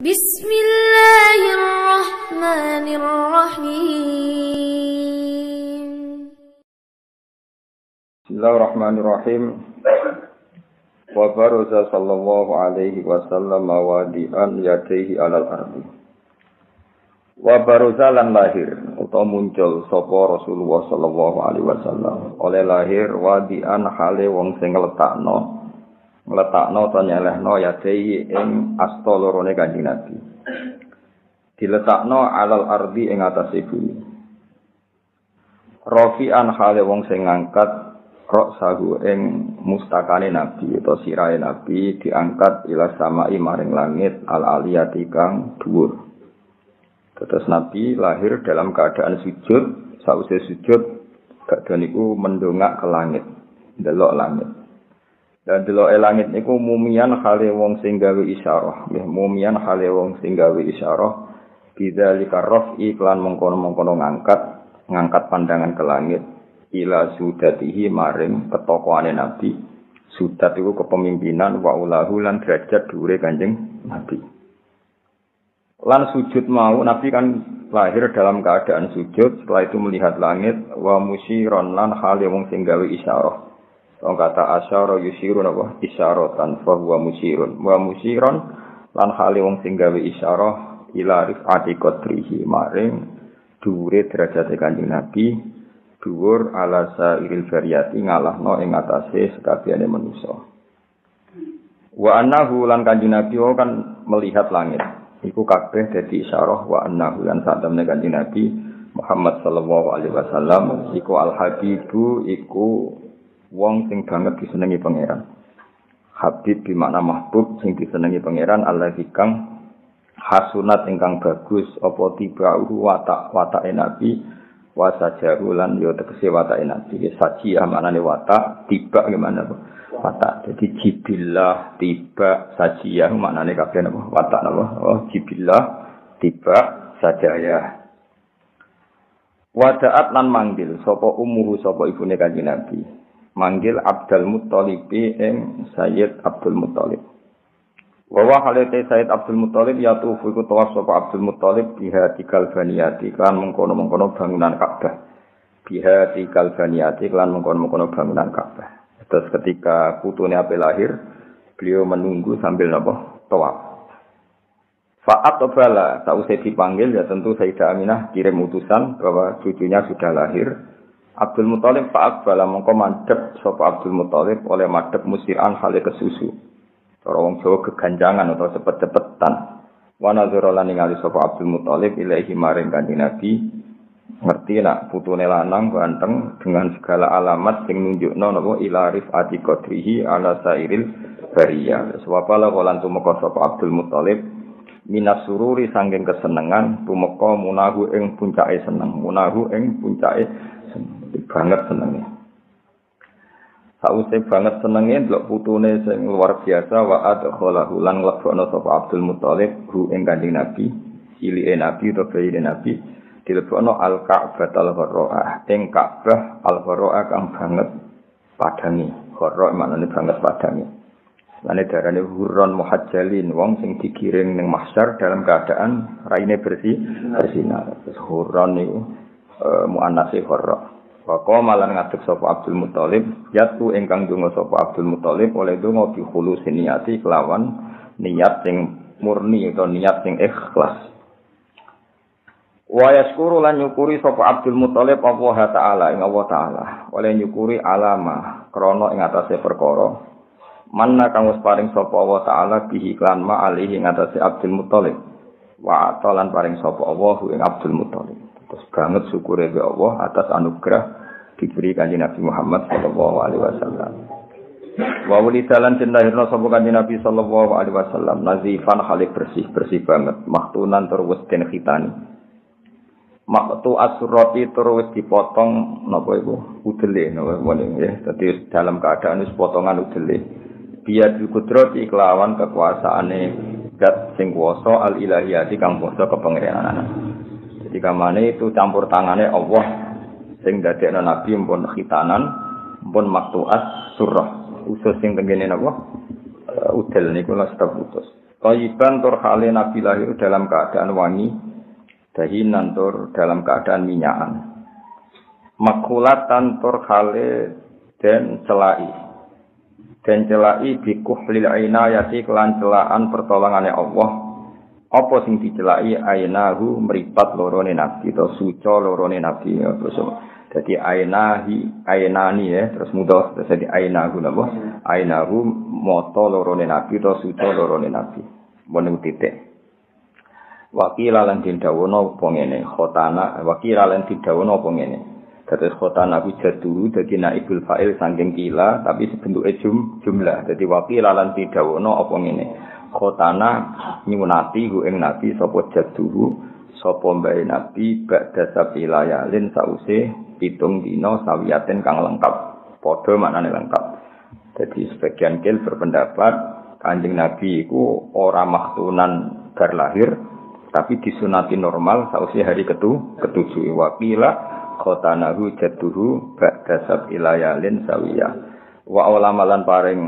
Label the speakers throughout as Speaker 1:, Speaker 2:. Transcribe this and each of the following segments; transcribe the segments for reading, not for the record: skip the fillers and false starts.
Speaker 1: Bismillahirrahmanirrahim.
Speaker 2: Bismillahirrahmanirrahim. Wa baraza sallallahu alaihi wasallam wadi'an yadayhi alal ardi. Wa baraza lan lahir utawa muncul sapa Rasulullah sallallahu alaihi wasallam oleh lahir wadi'an hale wong sing ngletakno ta nyelehno yadayhi ing asta lorone Kanjeng Nabi. Diletakno alal ardi ing atase bumi. Rafi'an hale wong sing ngangkat roksahu ing mustakane Nabi atau sirahe Nabi diangkat ila samai maring langit al-aliyati kang dhuwur. Terus Nabi lahir dalam keadaan sujud, sawise sujud badhe niku mendongak ke langit, ndelok langit. Dan deloke langit niku mumian hale wong sing gawe isyarah, nggih mumian hale wong sing gawe isyarah bidzalika raf'i lan mengkono-mengkono ngangkat pandangan ke langit ila sudatihi maring ketokohane Nabi. Sudat iku kepemimpinan wa ulahu lan derajat dhuwure Kanjeng Nabi. Lan sujud mau Nabi kan lahir dalam keadaan sujud, setelah itu melihat langit wa musyiron lan hale wong sing gawe isyarah. Wong kata asyara yusyirun apa isyaratan fa huwa musyirun wa musyiron lan hale wong sing gawe isyarah ila rifati qadrihi maring dhuwure derajate Kanjeng Nabi. Dhuwur ala sairil bariyati ngalahno ing atase sekabehane manusa. Wa annahu lan Kanjeng Nabi kan melihat langit. Iku kabeh dadi isyarah wa annahu lan satemene Kanjeng Nabi Muhammad sallallahu alaihi wasallam iku al-habibu iku wong sing banget disenengi pangeran. Habib bi makna mahbub sing disenengi pangeran allazi kang hasunat ingkang bagus apa tibauhu watake Nabi wasajahu lan yo tegese watake Nabi. Saji amanane watak, tiba gimana apa? Watak. Jadi jibillah, tiba, sajiyah maknane kabeh napa? Watak napa? Oh, jibillah, tiba, sajaya. Wadaat lan manggil sapa ummuhu sapa ibune Kanjeng Nabi. Manggil Abdul Muttalib ing Sayyid Abdul Muttalib. Wa halate Sayyid Abdul Muttalib yatufu iku tawaf sapa Abdul Muttalib biha tikal baniyati kan mengkono-mengkono bangunan Ka'bah. Biha tikal baniyati kan mengkono-mengkono bangunan Ka'bah. Terus ketika putune ape lahir, beliau menunggu sambil napa tawaf. Fa'at bala sausé dipanggil ya tentu Sayyidah Aminah kirim utusan bahwa cucunya sudah lahir. Abdul Muttalib fa'at bala mongko mandhep sapa Abdul Muttalib oleh madhep musiran hale kesusu. Cara wong Jawa keganjangan atau cepet-cepetan. Wa nazara lan ningali sapa Abdul Muttalib ilahi maring Kanjeng Nabi. Ngerti nak putune lanang ganteng dengan segala alamat sing nunjukno napa ila rifati qadrihi ala sairil bariyah. Sebab ala lan tumeka sapa Abdul Muttalib minas sururi sanging kesenengan tumeka munahu ing puncake seneng. Munahu ing puncake banget senenge. Sause banget senenge ndelok putune sing luar biasa wa adkhalahu lan nglebokno sapa Abdul Muttalib hu ing Kanjeng Nabi, cilike Nabi utawa bayi Nabi dilebokno al-Ka'bah al-Gharra'ah ing Ka'bah al-Gharra'ah kang banget padange. Gharra' maknane banget padange. Lane darane hurron muhajjalin wong sing digiring ning mahsyar dalam keadaan raine bersih bersinar. Hurron niku muannase Gharra'. Waqo malan ngadeg sapa Abdul Muttalib yatu ingkang donga sapa Abdul Muttalib oleh donga bi khulusin niyati kelawan niat sing murni atau niat sing ikhlas. Wa yaskuru lan nyukuri sapa Abdul Muttalib Allah taala ing Allah taala oleh nyukuri alama krana ing atase perkara manna kang wis paring sapa Allah taala bihi lan ma alihi ing atase Abdul Muttalib wa atalan paring sapa Allah ing Abdul Muttalib. Terus banget syukure be Allah atas anugerah diberi Kanjeng Nabi Muhammad sallallahu alaihi wasallam. Wa wulidalan lahirna sapa Kanjeng Nabi sallallahu alaihi wasallam nazifan hale bersih banget, mahtunan tur wis den khitani. Maktu asurati tur wis dipotong napa iku udele napa ya. Dadi dalam keadaan wis potongan udele. Biya dikudrati kelawan kekuasaane zat sing kuwasa al ilahiyati kang kuwasa kepangeranan. Jika mana itu campur tangannya Allah sing dadekno Nabi mpun khitanan mpun maktuat surah usus sing tengene napa udel niku lha step putus Thayyiban tur hale Nabi lahir dalam keadaan wangi, dahinan tur dalam keadaan minyakan. Makulatan tur hale den celai. Den celai bikuhlil ainayati kelan celaan pertolongane Allah. Apa sing dicelai ainahu mripat lorone Nabi to suca lorone Nabi terus. Jadi ainani ya terus mudah terus jadi ainahu napa? Ainahu moto lorone Nabi to suca lorone Nabi. Bonen titik. Wakila lan dindawono apa ngene khotana wakila lan dindawono apa ngene. Terus khotana ku jadu dadi naibul fa'il saking kila tapi bentuke jumlah. Dadi wakila lan dindawono apa ngene. Khotana nyunati hu ing Nabi sapa jadu sapa mbae Nabi ba'da sabilayalin sause 7 dina sawiyaten kang lengkap. Padha maknane lengkap. Jadi sebagian kil berpendapat Kanjeng Nabi iku ora maktunan bar lahir tapi disunati normal sausi hari ketujuh wakila khotanahu jadduhu ba'da sabilayalin sawiyah wa ulamalan paring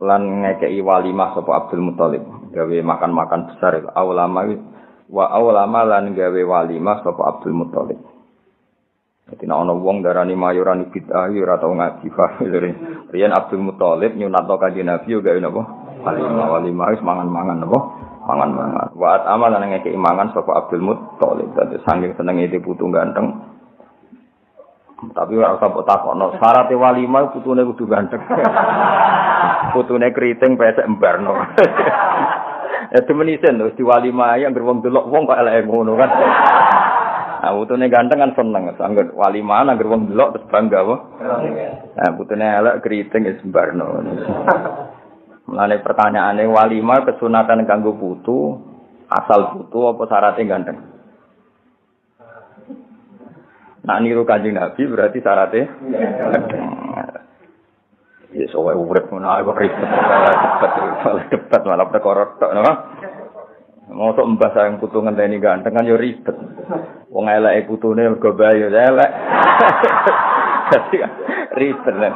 Speaker 2: lan ngekei walimah sapa Abdul Muthalib gawe makan-makan besar ulama lan gawe walimah sapa Abdul Muthalib. Dadi nek ana wong darani mayurani bid'ah ora tau ngaji fahire. Riyen Abdul Muthalib nyunatno Kanjeng Nabi yo gawe napa? Walimah wis mangan-mangan napa? Mangan-mangan. Wa amalan ngekeki mangan sapa Abdul Muthalib. Dadi saking senenge putu ganteng. Tapi ora usah takokno, syarat walimah putune kudu ganteng. Putune kriting pesek embarno. Ya temenisen wis diwalimah yang wong delok wong kok eleke ngono kan. Nah, putune ganteng kan seneng, angger walimah angger wong delok terus bangga apa? Nah, putune elek kriting wis embarno. Mulane pertanyaane walimah kesunatan kanggo putu, asal putu apa syaratnya ganteng? Nah niru Kanjeng Nabi berarti syaratnya ganteng. Ya sowe urip ngono ae kok ribet malah perkara tok napa? Mosok mbah sayang putu ngenteni ganteng kan yo ribet. Wong eleke putune mergo bae yo elek. Dadi ribet lah.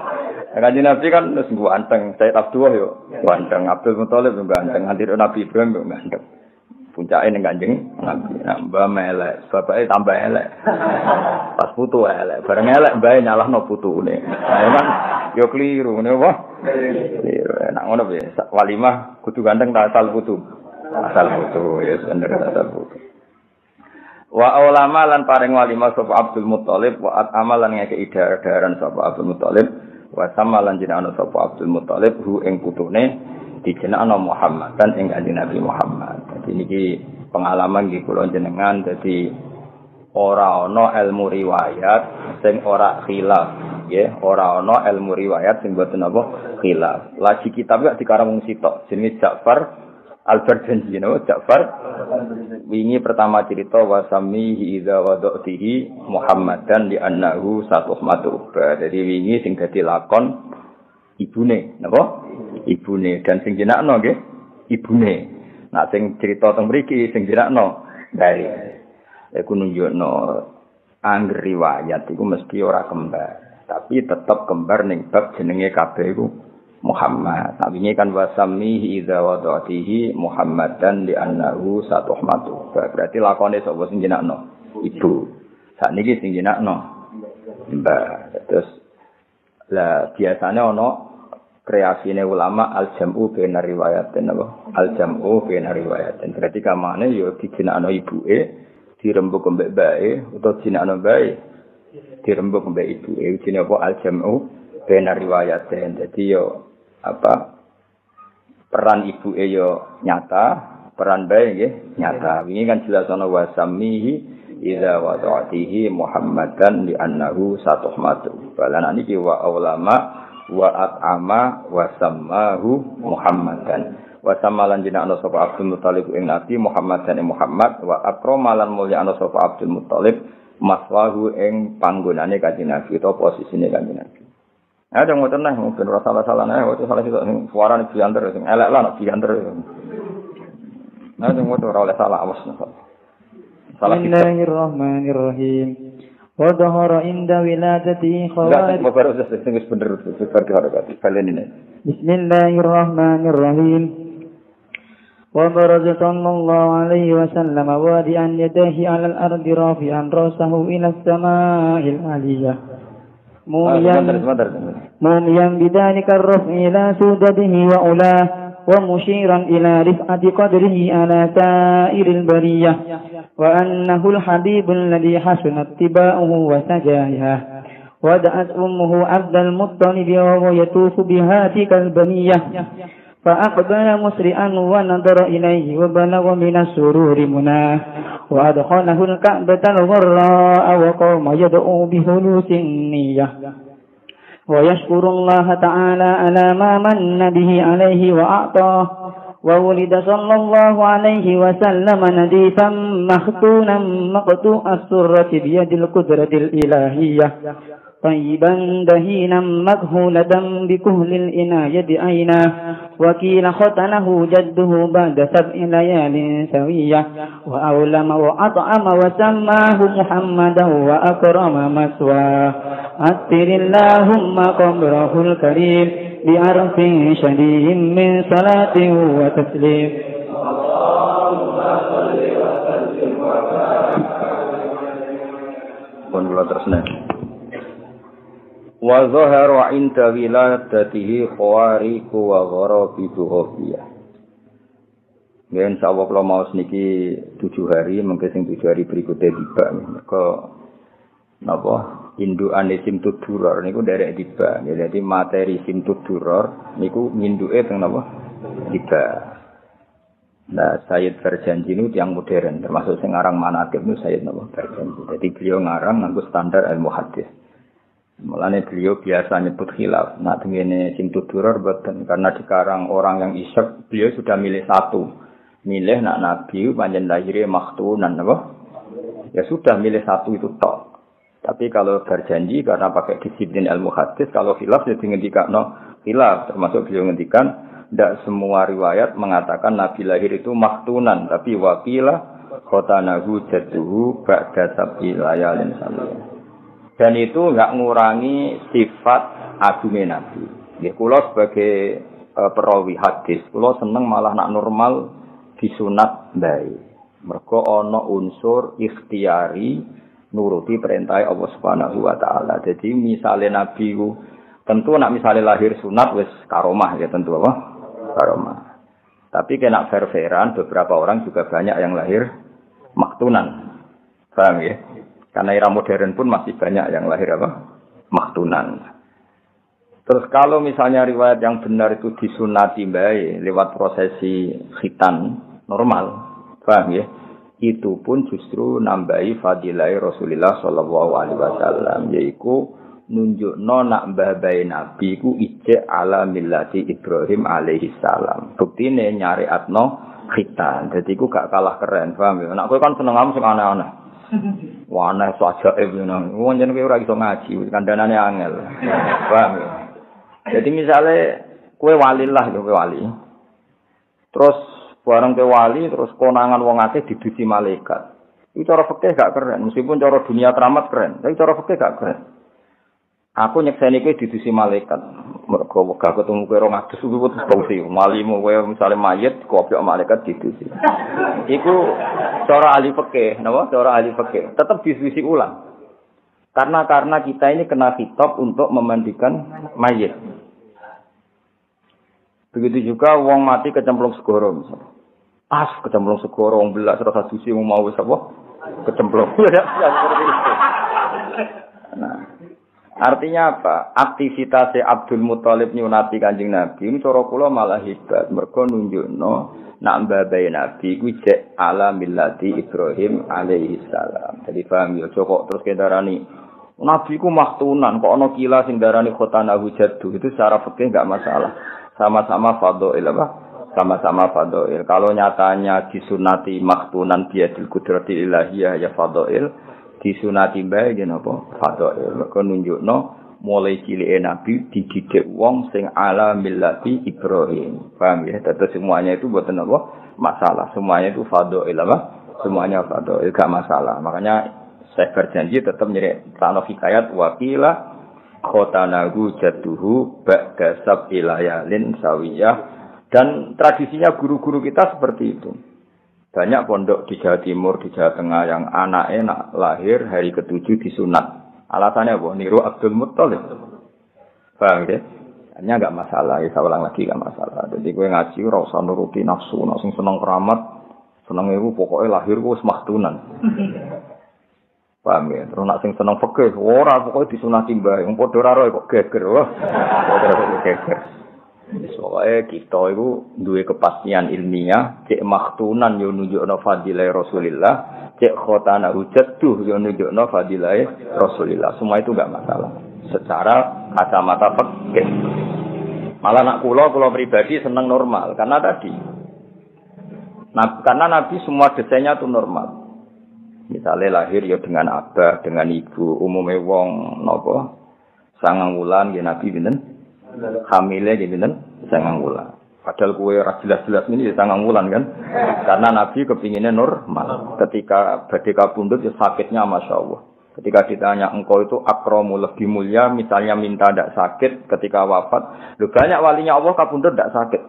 Speaker 2: Kanjeng Nabi kan wis ganteng, Sayyid Abdullah yo ganteng, Abdul Muthalib yo ganteng, nganti Nabi Ibrahim yo ganteng. Puncake ning Kanjeng Nabi. Nah, mbah melek, bapake tambah elek. Pas putu elek, bareng elek mbae nyalahno putune. Nah, kan yo kliru ngene apa? Kliru. Nek ngono piye? Walimah kudu ganteng ta asal putu. Asal putu ya bener asal putu. Wa ulama lan paring walimah sapa Abdul Muthalib wa amalan ngeke idar-idaran sapa Abdul Muthalib wa samalan jenengan sapa Abdul Muthalib hu ing putune dijenengno Muhammad dan ing Kanjeng Nabi Muhammad. Dadi niki pengalaman nggih kula jenengan dadi ora ana ilmu riwayat sing ora khilaf nggih, ora ana ilmu riwayat sing boten apa khilaf. Lagi kitab kok dikarang wong sitok jenenge Ja'far Al-Barjanji Ja'far wingi pertama cerita wasamihi idza wadatihi Muhammadan li annahu satuhmatu. Jadi wingi sing dadi lakon ibune napa? Ibune dan sing jenakno nggih ibune. Nah sing cerita teng mriki sing jenakno dari iku nunjukno angger riwayat iku mesti ora kembar, tapi tetep kembar ning bab jenenge kabeh iku Muhammad. Nabi kan wasamihi idza wadatihi Muhammadan li annahu satuhmatu. Berarti lakone sapa sing jenakno? Ibu. Sakniki sing jenakno mbah. Terus lah biasanya ana kreasine ulama al-jam'u baina riwayatin apa? Al-jam'u baina riwayatin. Berarti kamane yo dijenakno ibuke, dirembuk mbek bae utawa jenakno bae dirembuk mbek ibuke. Jenenge apa? Al-jam'u baina riwayatin. Dadi yo apa peran ibuke yo nyata, peran bae nggih nyata. Wingi kan jelas ana wasamihi idza wada'tihi Muhammadan li annahu satuhmatu. Balan niki wa ulama wa at'ama wa sammahu Muhammadan. Wa samalan jenakna sapa Abdul Muthalib ing Nabi Muhammadan ing Muhammad wa akramalan mulyana sapa Abdul Muthalib maswahu ing panggonane Kanjeng Nabi utawa posisine Kanjeng Nabi. Ada ngoten nah mungkin ora salah-salah nah waktu salah sing suarane diantar sing elek lah nek diantar. Nah sing ngoten ora oleh salah awas.
Speaker 1: Bismillahirrahmanirrahim. Wa dhahara inda wiladati khawarij.
Speaker 2: Enggak baru sing wis bener seperti harga kalian ini.
Speaker 1: Bismillahirrahmanirrahim. وبرز صلى الله عليه وسلم وادعا يديه على الأرض رافعا رأسه إلى السماء العالية موميا بذلك الرفع إلى سودده وعلاه ومشيرا إلى رفعة قدره على سائر البرية وأنه الحبيب الذي حسن اتباعه وسجاها ودعت أمه عبد المطلب وهو يطوف بها تلك البنية فأقبل مسرعا ونظر إليه وبلغ من السرور مناه وأدخله الكعبة الغراء وقام يدعو بخلوص النية ويشكر الله تعالى على ما من به عليه وأعطاه وولد صلى الله عليه وسلم نزيفا مختونا مقطوع السرة بيد القدرة الإلهية طيبا دهينا مكهولة بكهل الإناية عيناه وكيل ختنه جده بعد 7 ليال سوية وأولم وأطعم وسماه محمدا وأكرم مثواه أثر اللهم قبره الكريم بعرف شديد من صلاة وتسليم اللهم صل وسلم وبارك.
Speaker 2: Wa zahara inda wiladatihi khawariku wa gharabitu ghafiyah. Ya insyaallah kalau mau niki 7 hari, mungkin sing 7 hari berikutnya tiba. Mergo napa induane simtud duror niku derek tiba. Ya, jadi materi simtud duror niku minduke teng napa tiba. Nah, Sayyid Berjanji itu yang modern, termasuk sing ngarang manaqib niku Sayyid napa Berjanji. Jadi beliau ngarang nganggo standar ilmu hadis. Mulane beliau biasa nyebut khilaf. Nah, dengene sing tuduror boten karena dikarang orang yang isyek, beliau sudah milih satu. Milih nak nabi panjen lahirnya maktunan apa? Ya sudah milih satu itu tok. Tapi kalau berjanji karena pakai disiplin ilmu hadis, kalau khilaf jadi ngendikano khilaf, termasuk beliau ngendikan tidak semua riwayat mengatakan nabi lahir itu maktunan, tapi wakilah khotanahu jadduhu ba'da sab'i layalin salih. Dan itu enggak ngurangi sifat agungnya Nabi. Nggih kula sebagai perawi hadis, kula seneng malah nak normal disunat bae. Mergo ana unsur ikhtiari nuruti perintah Allah Subhanahu wa taala. Jadi misale Nabi ku tentu nak misale lahir sunat wis karomah ya tentu apa? Karomah. Tapi kena fair-fairan beberapa orang juga banyak yang lahir maktunan. Paham ya? Karena era modern pun masih banyak yang lahir apa? Maktunan. Terus kalau misalnya riwayat yang benar itu disunati bae lewat prosesi khitan normal, paham ya? Itu pun justru nambahi fadilah Rasulullah sallallahu alaihi wasallam, yaiku nunjukno nak mbah-mbahe Nabi ku ijek ala millati Ibrahim alaihi salam. Buktine nyariatno khitan. Dadi ku gak kalah keren, paham ya? Nek kowe kan seneng am sing aneh-aneh. Wah, aneh sajaib ngono. Wong jenenge ora iso ngaji, kandhanane angel. Paham ya? Jadi misalnya kowe wali lah ya kowe wali. Terus bareng kowe wali terus konangan wong akeh didusi malaikat. Itu cara fikih gak keren, meskipun cara dunia keramat keren, tapi cara fikih gak keren. Aku nyekseni kowe didusi malaikat. Mergo wegah ketemu kowe 200 kuwi terus bausi. Malimu kowe misale mayit kopiok malaikat didusi. Iku cara ahli fikih, napa? Cara ahli fikih. Tetap diskusi ulang. Karena kita ini kena khitab untuk memandikan mayit. Begitu juga wong mati kecemplung segoro misalnya. Kecemplung segoro wong belas rasa suci mau wis apa? Kecemplung. Nah, artinya apa? Aktivitas Abdul Muthalib nyunati Kanjeng Nabi ini cara kula malah hebat. Mergo nunjukno nak mbabae Nabi kuwi jek ala millati Ibrahim alaihi salam. Jadi paham ya kok terus kendarani Nabi ku maktunan kok ana kila sing darani khotanahu jaddu itu secara fikih enggak masalah. Sama-sama fadhail apa? Sama-sama fadhail. Kalau nyatanya disunati maktunan biadil qudratil ilahiyah ya fadhail, disunati bae yen apa? Fadhail. Mergo nunjukno mulai cilike Nabi dididik wong sing ala millati Ibrahim. Paham ya? Dadi semuanya itu mboten apa? Masalah. Semuanya itu fadhail apa? Semuanya fadhail enggak masalah. Makanya saya berjanji tetap nyeri tanah hikayat wakilah khotanahu jadduhu ba'da sab'i layalin sawiyah Dan tradisinya guru-guru kita seperti itu. Banyak pondok di Jawa Timur, di Jawa Tengah yang anaknya lahir hari ke-7 disunat. Alasannya apa? Niru Abdul Muttalib. Paham ya? Hanya enggak masalah, ya saya ulang lagi enggak masalah. Jadi gue ngaji ora usah nuruti nafsu, nek sing seneng keramat, seneng iku pokoke lahir wis maktunan. Paham ya? Terus nak sing seneng fikih, ora pokoke disunati mbah, wong padha ora kok geger. Wah, padha kok geger. Soale kita iku duwe kepastian ilmiah, cek maktunan yo nunjukno fadilah Rasulullah, cek khotana hujjatuh yo nunjukno fadilah Rasulullah. Semua itu enggak masalah. Secara kacamata fikih. Malah nak kula pribadi seneng normal karena tadi. Nah, karena Nabi semua desainnya itu normal. Misalnya lahir ya dengan abah, dengan ibu, umumnya wong napa 9 wulan nggih Nabi pinten? Hamile nggih pinten? 9 wulan. Padahal kowe ora jelas-jelas ini ya 9 wulan kan. Karena Nabi kepinginnya normal. Ketika badhe kapundhut ya sakitnya masyaallah. Ketika ditanya engkau itu akramu lebih mulia, misalnya minta tidak sakit ketika wafat. Loh, banyak walinya Allah kapundhut tidak sakit.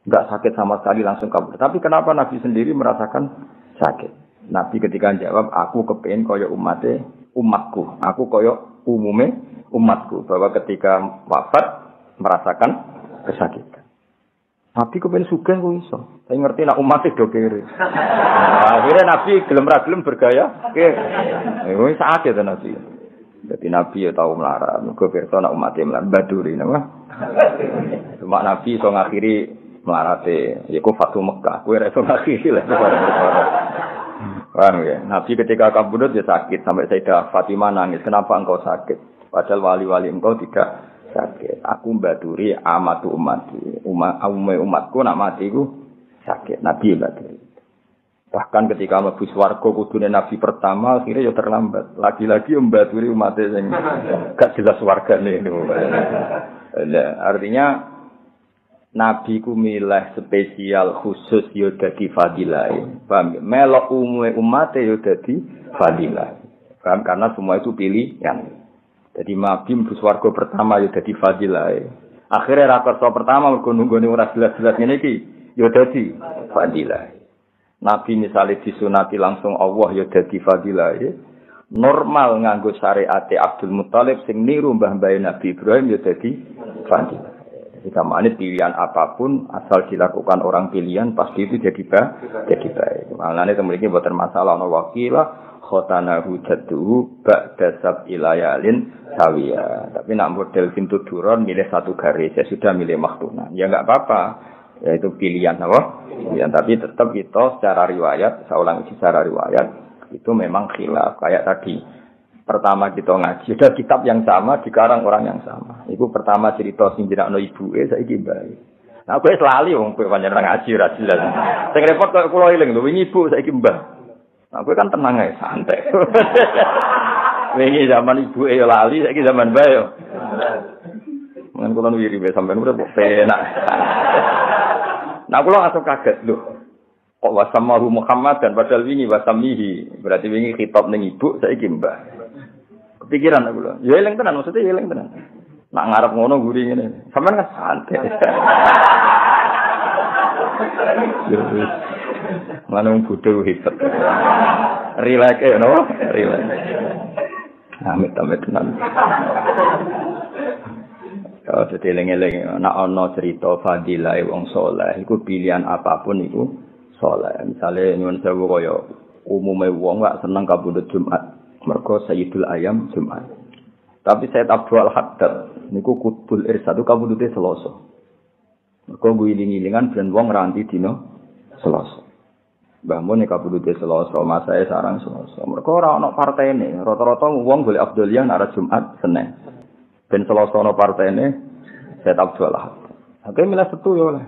Speaker 2: Tidak sakit sama sekali langsung kabur. Tapi kenapa Nabi sendiri merasakan sakit? Nabi ketika jawab, aku kepingin koyo umatku. Aku koyo umume umatku. Bahwa ketika wafat merasakan kesakitan. Nabi kepingin sugih kok iso. Saya ngerti nak umatnya do kere. Akhirnya Nabi gelem bergaya. Ini sakit Nabi. Jadi Nabi ya tahu melarat. Mergo pirsa nak umatnya melarat baduri napa? Cuma Nabi iso ngakhiri melarate. Ya ku Fatu Mekah. Kowe ora iso ngakhiri lah. Paham ya? Nabi ketika kabudut dia sakit sampai Sayyidah Fatimah nangis. Kenapa engkau sakit? Padahal wali-wali engkau tidak sakit. Aku mbaduri amatu umati. Umatku nak mati ku sakit. Nabi mbaduri. Bahkan ketika mlebu swarga kudune Nabi pertama akhirnya ya terlambat. Lagi-lagi mbaduri umatnya sing gak jelas wargane niku. Artinya Nabi ku milih spesial khusus yo dadi fadilah. Paham? Melok umume umat yo dadi fadilah. Paham? Karena semua itu pilihan. Jadi Nabi mlebu swarga pertama yo dadi fadilah. Akhire ra kersa pertama mergo nunggone ora jelas-jelas ngene iki yo dadi fadilah. Nabi misalnya disunati langsung Allah yo dadi fadilah. Normal nganggo syariat Abdul Muttalib sing niru mbah-mbah Nabi Ibrahim yo dadi fadilah. Jika mana pilihan apapun asal dilakukan orang pilihan pasti itu jadi baik. Maknanya memiliki buatan masalah no wakilah khotana hujatuhu ba'da sab'i layalin sawiya. Tapi nak model pintu duron milih satu garis ya sudah milih maktunan. Ya enggak apa-apa. Ya itu pilihan apa? Pilihan tapi tetap itu secara riwayat, saya ulang secara riwayat itu memang khilaf kayak tadi. Pertama kita ngaji, ada kitab yang sama, dikarang orang yang sama. Itu pertama cerita sing jenakno ibuke saiki mbah. Nah, kowe lali wong kowe pancen ngaji ora jelas. Sing repot kok kula eling lho, wingi ibu saiki mbah. Nah, kowe kan tenang ae, santai. Wingi zaman ibuke ya lali, saiki zaman mbah yo. Mun kula wiri wae sampean urip penak. Nah, kula langsung kaget lho. Kok wasamahu Muhammad dan padahal wingi wasamihi. Berarti wingi khitab ning ibu saiki mbah. Kepikiran aku lho. Ya eling tenan maksudnya eling tenan. Nak ngarep ngono guri ngene. Sampeyan kan santai. Manung bodho hebat. Relax ya no? Relax. Amit-amit tenan. Kalau jadi eling-eling nak ana cerita fadilah wong saleh iku pilihan apapun iku saleh. Misale nyuwun sewu kaya umume wong gak seneng kabudut Jumat. Mergo Sayyidul Ayam Jumat. Tapi Sayyid Abdul Haddad niku kutbul irsad kabudute Selasa. Mergo ngiling-ilingan ben wong ranti dina Selasa. Mbah mun kabudute Selasa, masae sarang Selasa. Mergo ora ana partene, rata-rata wong golek Abduliyah nek Jumat Senin. Ben Selasa ana partene Sayyid Abdul Haddad. Oke milih setu yo lah.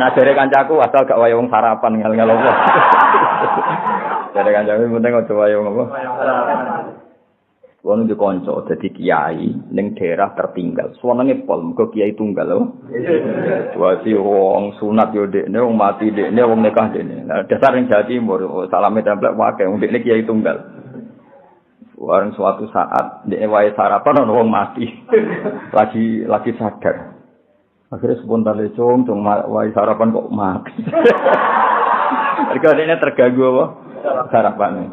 Speaker 2: Nah jare kancaku asal gak wae wong sarapan ngel-ngel apa. Jare kancaku penting aja wae wong apa. Wong di kanca dadi kiai ning daerah tertinggal. Suwenenge pol muga kiai tunggal lho. Wati wong sunat yo dekne, wong mati dekne, wong nikah dekne. Nah dasar ning Jawa Timur salame templek wae wong dekne kiai tunggal. Warung suatu saat dekne wae sarapan ana wong mati. Lagi sadar. Akhirnya spontan lecong, wae sarapan kok mati. Mereka ini terganggu apa? Sarapannya.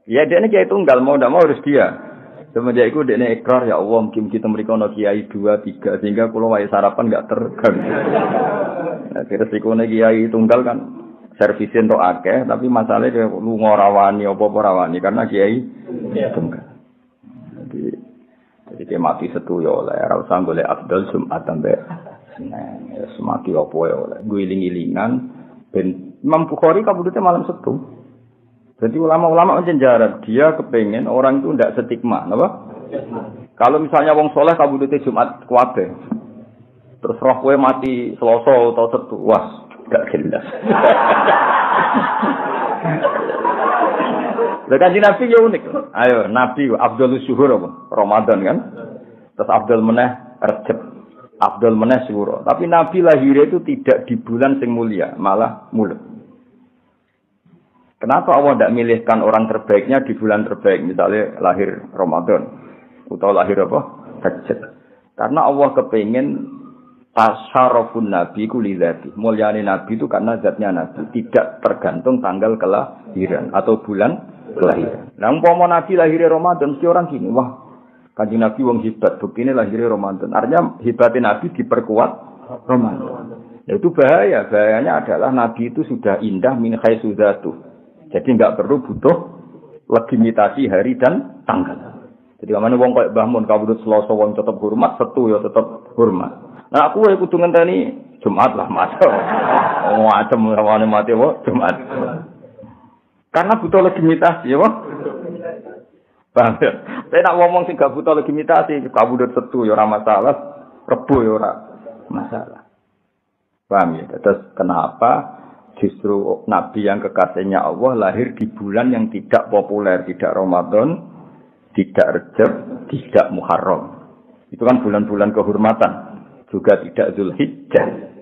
Speaker 2: Ya dia ini kiai tunggal, mau tidak mau harus dia. Semenjak itu dia ini ikrar, ya Allah mungkin kita mereka no kiai 2, 3, sehingga kalau wae sarapan nggak terganggu. Nah, resikonya kiai tunggal kan servisin untuk akeh, tapi masalahnya lu ngorawani apa-apa rawani karena kiai tunggal. Jadi dia mati setu ya oleh, ora usah golek afdal Jumat sampai Senin. Ya semati apa ya oleh. Guling-gilingan ben Imam Bukhari kabudute malam setu. Jadi ulama-ulama menjenjaran, dia kepengen orang itu ndak stigma, napa? Kalau misalnya wong soleh kabudute Jumat kuwabe. Terus roh kowe mati Selasa atau Setu, wah, gak jelas. Kanjeng Nabi ya unik. Ayo, Nabi Abdul Syuhur apa? Ramadan kan? Terus Abdul meneh Rajab. Abdul meneh Syuro. Tapi Nabi lahirnya itu tidak di bulan sing mulia, malah mulut. Kenapa Allah tidak milihkan orang terbaiknya di bulan terbaik, misalnya lahir Ramadan atau lahir apa? Rajab. Karena Allah kepingin tasyarafun Nabi kulilati. Mulyane Nabi itu karena zatnya Nabi, tidak tergantung tanggal kelahiran atau bulan kelahiran. Nah, umpama Nabi lahir Ramadan, mesti orang gini, wah, Kanjeng Nabi wong hebat, buktinya lahir Ramadan. Artinya hebatnya Nabi diperkuat Ramadan. Nah, itu bahaya. Bahayanya adalah Nabi itu sudah indah min haitsu dzatuh. Jadi enggak perlu butuh legitimasi hari dan tanggal. Jadi kamane wong koyo Mbah Mun kabudut Selasa wong tetep hormat, Setu ya tetep hormat. Nah, aku kudu ngenteni Jumat lah, Mas. Oh, macam rawane mati wae Jumat. Karena butuh legitimasi, ya, Pak. Paham ya? Saya nak ngomong sing gak butuh legitimasi, kabudut Setu ya ora masalah, Rebo ya ora masalah. Paham ya? Terus kenapa justru Nabi yang kekasihnya Allah lahir di bulan yang tidak populer, tidak Ramadan, tidak Rajab, tidak Muharram. Itu kan bulan-bulan kehormatan, juga tidak Zulhijjah.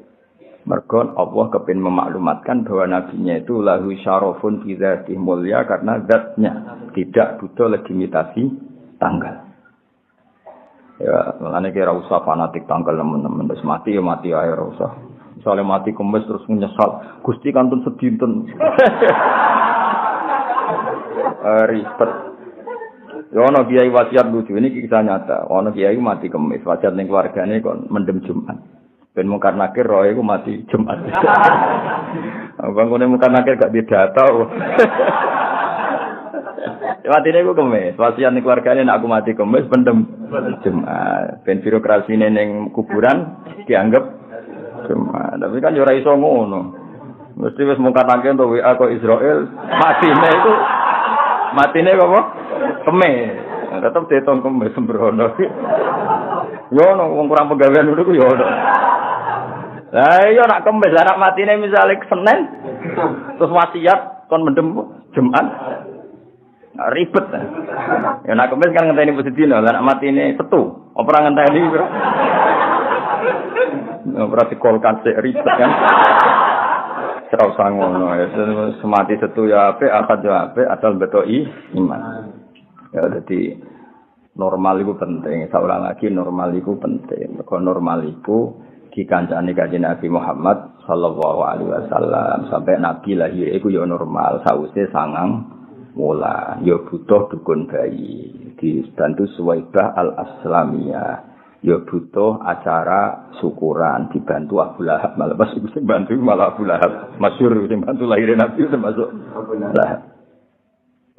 Speaker 2: Mergo Allah kepin memaklumatkan bahwa nabinya itu lahu syarafun fi dzatihi mulia karena zatnya tidak butuh legitimasi tanggal. Ya, makanya kira usah fanatik tanggal teman-teman, wis mati ya mati ae ora usah. Misalnya mati kemis terus menyesal, Gusti kantun sedinten. Ribet. Ya ono kiai wasiat lucu ini kisah nyata. Ono kiai mati kemis, wasiat ning keluargane kon mendem Jumat. Ben mungkar nakir roh iku mati Jumat. Bangune mungkar nakir gak didata. Matine iku kemis, wasiat ning keluargane nek aku mati kemis mendem Jumat. Ben birokrasine ning kuburan dianggap Jumat. Tapi kan yo ora iso ngono. Mesti wis mungkar nakir to WA kok Israel matine apa? Kemis. Tetep diton kemis sembrono. Yo ono wong kurang pegawean ngono ku yo ono. Lah iya nak kemis, anak matine misale Senin terus wasiat kon mendem Jumat. Nah, ribet. Ya nak kemis kan ngenteni Pusidina, lah nak matine Setu. Ora ngenteni. Ora dikolkan sik ribet kan. Ora usah ngono. Semati Setu ya apik, akad ya apik, asal betoi iman. Ya dadi normal itu penting. Seorang lagi normal itu penting. Kalau normal itu dikancani kanjeng Nabi Muhammad sallallahu alaihi wasallam sampai Nabi lahir itu ya normal. Sause 9 wulan. Ya butuh dukun bayi. Dibantu Suwaibah al-Aslamiyah. Ya butuh acara syukuran. Dibantu Abu Lahab. Malah pas itu bantu malah Abu Lahab. Masyhur sing bantu lahir Nabi termasuk Abu Lahab.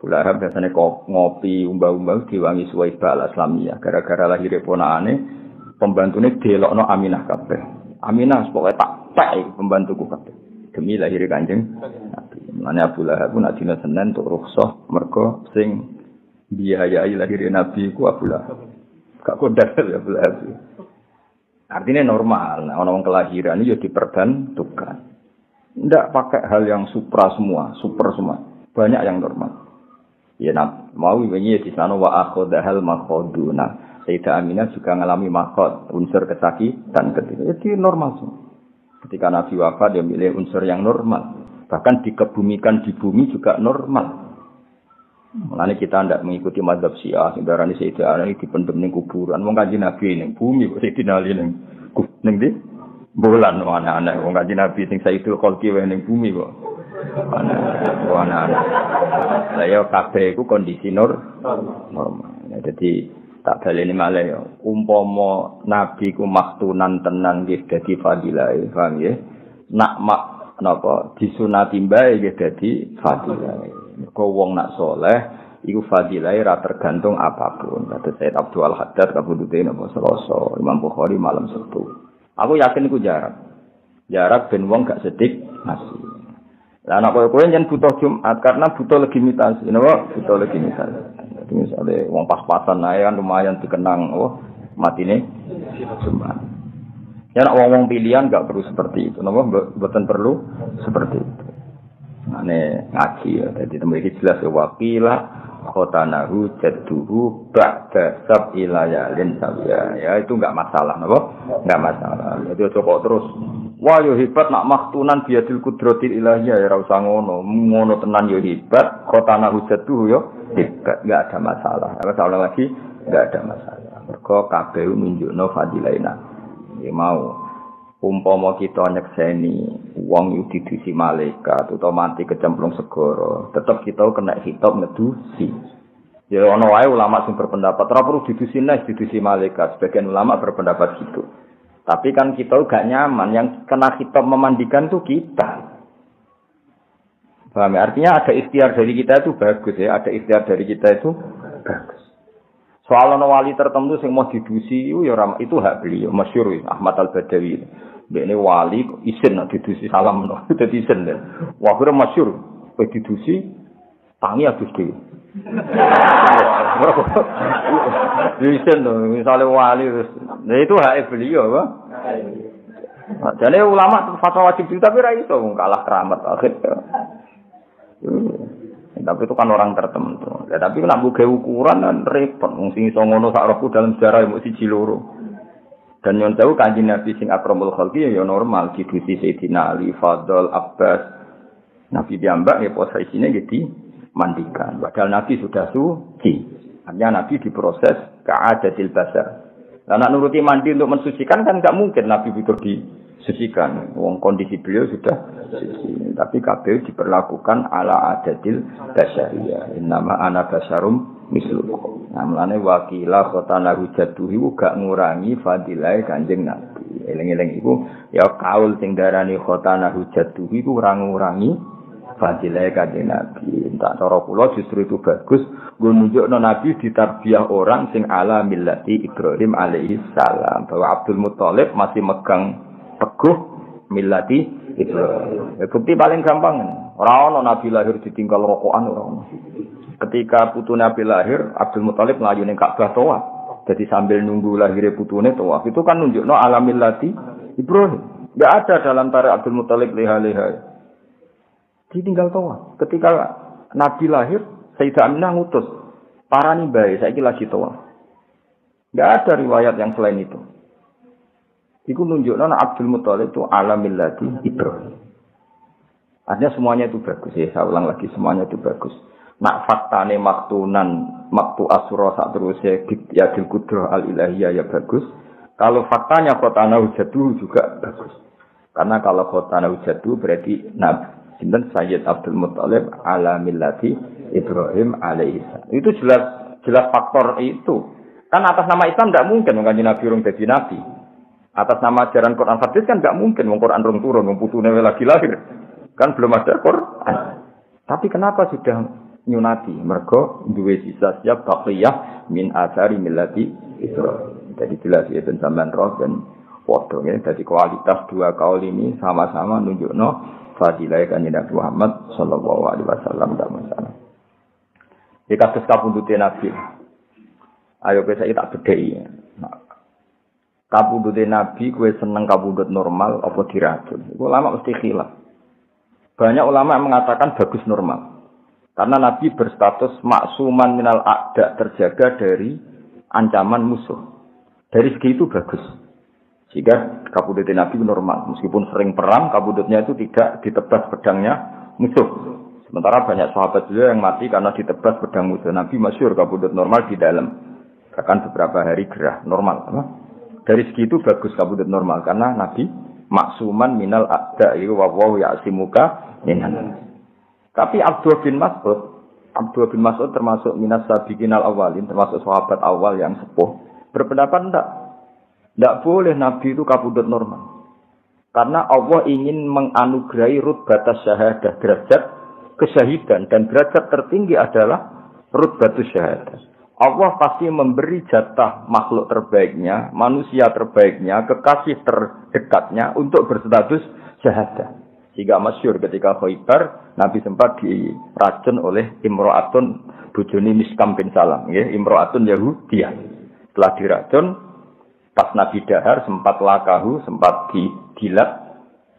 Speaker 2: Lahir biasanya ngopi, umbah-umbah diwangi Suwaibah al-Aslamiyah. Gara-gara lahir ponakane, pembantune delokno Aminah kabeh. Aminah pokoke tak pembantuku kabeh. Demi lahir Kanjeng Nabi. Mulane Abu Lahab pun dina Senin untuk rukhsah mergo sing biayai lahir Nabi ku Abu Lahab. Gak kodar ya Abu Lahab. Artinya normal. Nah, orang kelahiran itu diperbantukan. Tidak pakai hal yang super semua. Banyak yang normal. Ya, mau ini di sana wa akhodahal makhoduna. Sayyidah Aminah juga mengalami makhod, unsur kesakitan ketika. Jadi normal semua. Ketika Nabi wafat dia milih unsur yang normal. Bahkan dikebumikan di bumi juga normal. Mulane kita ndak mengikuti mazhab Syiah, sing darani Sayyidina Ali dipendem ning kuburan. Wong Kanjeng Nabi ning bumi kok Sayyidina Ali ning ndi? Bulan ana wong Kanjeng Nabi sing Sayyidul Khalqi wae ning bumi kok. Ana. Saya kabeh iku kondisi normal. Jadi tak baleni malih ya. Umpama Nabi ku maktunan tenan nggih dadi fadilah, paham nggih? Nak napa disunati mbae nggih dadi fadilah. Kau wong nak soleh, iku fadilai ra tergantung apapun. Kata Sayyid Abdul Haddad kabudute napa Selasa, Imam Bukhari malam Sabtu. Aku yakin iku jarak ben wong gak sedik masih. Lah anak kowe yen butuh Jumat karena butuh legitimasi, napa? Butuh legitimasi. Jadi misale wong pas-pasan ae kan lumayan dikenang, matine Jumat. Ya nek wong pilihan gak perlu seperti itu, napa? Mboten perlu seperti itu. Ane ngaji ya, jadi temui jelas ya wakilah khotanahu jadduhu ba'da sab'i layalin sabya. Ya itu enggak masalah, napa? Enggak masalah. Jadi coba terus wah yo hebat nak maktunan biadil kudratil ilahiyah ya ora usah ngono. Ngono tenan yo hebat, khotanahu jadduhu yo hebat, enggak ada masalah. Apa salah lagi? Enggak ada masalah. Mergo kabeh nunjukno fadilaina. Ya mau umpama kita nyekseni wong yu didusi malaikat utawa mati kecemplung segara, tetep kita kena hitop ngedusi. Ya ana wae ulama sing berpendapat ora perlu didusi malaikat, sebagian ulama berpendapat gitu. Tapi kan kita gak nyaman, yang kena hitop memandikan tuh kita. Paham ya? Artinya ada ikhtiar dari kita itu bagus ya, ada ikhtiar dari kita itu bagus. Soal ana wali tertentu sing mau didusi itu hak beliau, masyhur Ahmad Al-Badawi. Dene wali isin nek didusi salam no. Dadi isin lho. Wah kira masyhur kowe didusi tangi adus dhewe. Isin lho, misale wali terus. Nah itu hak beliau, Pak. Jadi ulama fatwa wajib tapi ra iso kalah keramat akhir. Tapi itu kan orang tertentu. Ya, tapi nek mbok ukuran kan repot wong sing iso ngono sak rohku dalam sejarah mung siji loro. Dan yang tahu Kanjeng Nabi sing akramul khalqi ya normal didusi Sayyidina Ali, Fadl, Abbas. Nabi diambak ya posisinya gitu mandikan. Padahal Nabi sudah suci. Artinya Nabi diproses ka'adatil basar. Nah, nak nuruti mandi untuk mensucikan kan enggak mungkin Nabi butuh disucikan. Wong kondisi beliau sudah suci. Tapi kabeh diperlakukan ala adatil basariyah. Innama ana basarum mislukum. Nah, mulane wakilah khotana hujatuhi gak ngurangi fadilah Kanjeng Nabi. Eling-eling iku ya kaul sing darani khotana hujatuhi iku ora ngurangi fadilah Kanjeng Nabi. Tak cara kula justru itu bagus nggo nunjukno Nabi ditarbiyah orang sing ala millati Ibrahim alaihi salam. Bahwa Abdul Muthalib masih megang teguh millati Ibrahim. Bukti paling gampang. Ora ono Nabi lahir ditinggal rokokan ora ono. Ketika putu Nabi lahir, Abdul Muthalib melayu ning Ka'bah tawaf. Jadi sambil nunggu lahirnya putune tawaf. Itu kan nunjukno alamil lati Ibrahim. Enggak ada dalam tarikh Abdul Muthalib leha-leha. Ditinggal tawaf. Ketika Nabi lahir, Sayyidah Aminah ngutus parani bae saiki lagi tawaf. Enggak ada riwayat yang selain itu. Iku nunjukno Abdul Muthalib itu alamil lati Ibrahim. Artinya semuanya itu bagus ya. Saya ulang lagi semuanya itu bagus. Nak faktane maktunan maktu asura sak terusé ya dil kudrah al ilahiyah ya bagus. Kalau faktanya khotana hujatu juga bagus. Karena kalau khotana hujatu berarti Nabi sinten Sayyid Abdul Muthalib ala millati Ibrahim alaihi salam. Itu jelas faktor itu. Kan atas nama Islam enggak mungkin wong Kanjeng Nabi urung dadi nabi. Atas nama ajaran Quran hadis kan enggak mungkin wong Quran urung turun wong putune lagi lahir. Kan belum ada Quran. Tapi kenapa sudah nyunati mergo duwe sisa siap baqiyah min athari millati Ibrahim. Jadi jelas ya ben sampean roh dan padha ya. Dadi kualitas dua kaul ini sama-sama nunjukno fadilah Kanjeng Nabi Muhammad sallallahu alaihi wasallam dan masalah. Iki kados kapundhute Nabi. Ayo kowe saiki tak bedheki. Kapundhute Nabi kowe seneng kapundhut normal apa diracun? Iku ulama mesti khilaf. Banyak ulama yang mengatakan bagus normal. Karena Nabi berstatus maksuman minal a'da, terjaga dari ancaman musuh. Dari segi itu bagus. Sehingga kabudut Nabi normal. Meskipun sering perang, kabudutnya itu tidak ditebas pedangnya musuh. Sementara banyak sahabat juga yang mati karena ditebas pedang musuh. Nabi masyhur kabudut normal di dalam. Bahkan beberapa hari gerah normal. Dari segi itu bagus kabudut normal karena Nabi maksuman minal a'da'i wa waw ya'simuka minan. Tapi Abdullah bin Mas'ud termasuk minas sabiqinal awalin, termasuk sahabat awal yang sepuh. Berpendapat tidak boleh Nabi itu kabudut normal. Karena Allah ingin menganugerahi rutbatas syahadah, derajat kesyahidan, dan derajat tertinggi adalah rutbatus syahadah. Allah pasti memberi jatah makhluk terbaiknya, manusia terbaiknya, kekasih terdekatnya untuk berstatus syahadah. Sehingga masyhur ketika Khaibar, Nabi sempat diracun oleh Imro'atun bojone Miskam bin Salam, ya, Imro'atun Yahudiyah. Setelah diracun, pas Nabi dahar sempat lakahu, sempat didilat.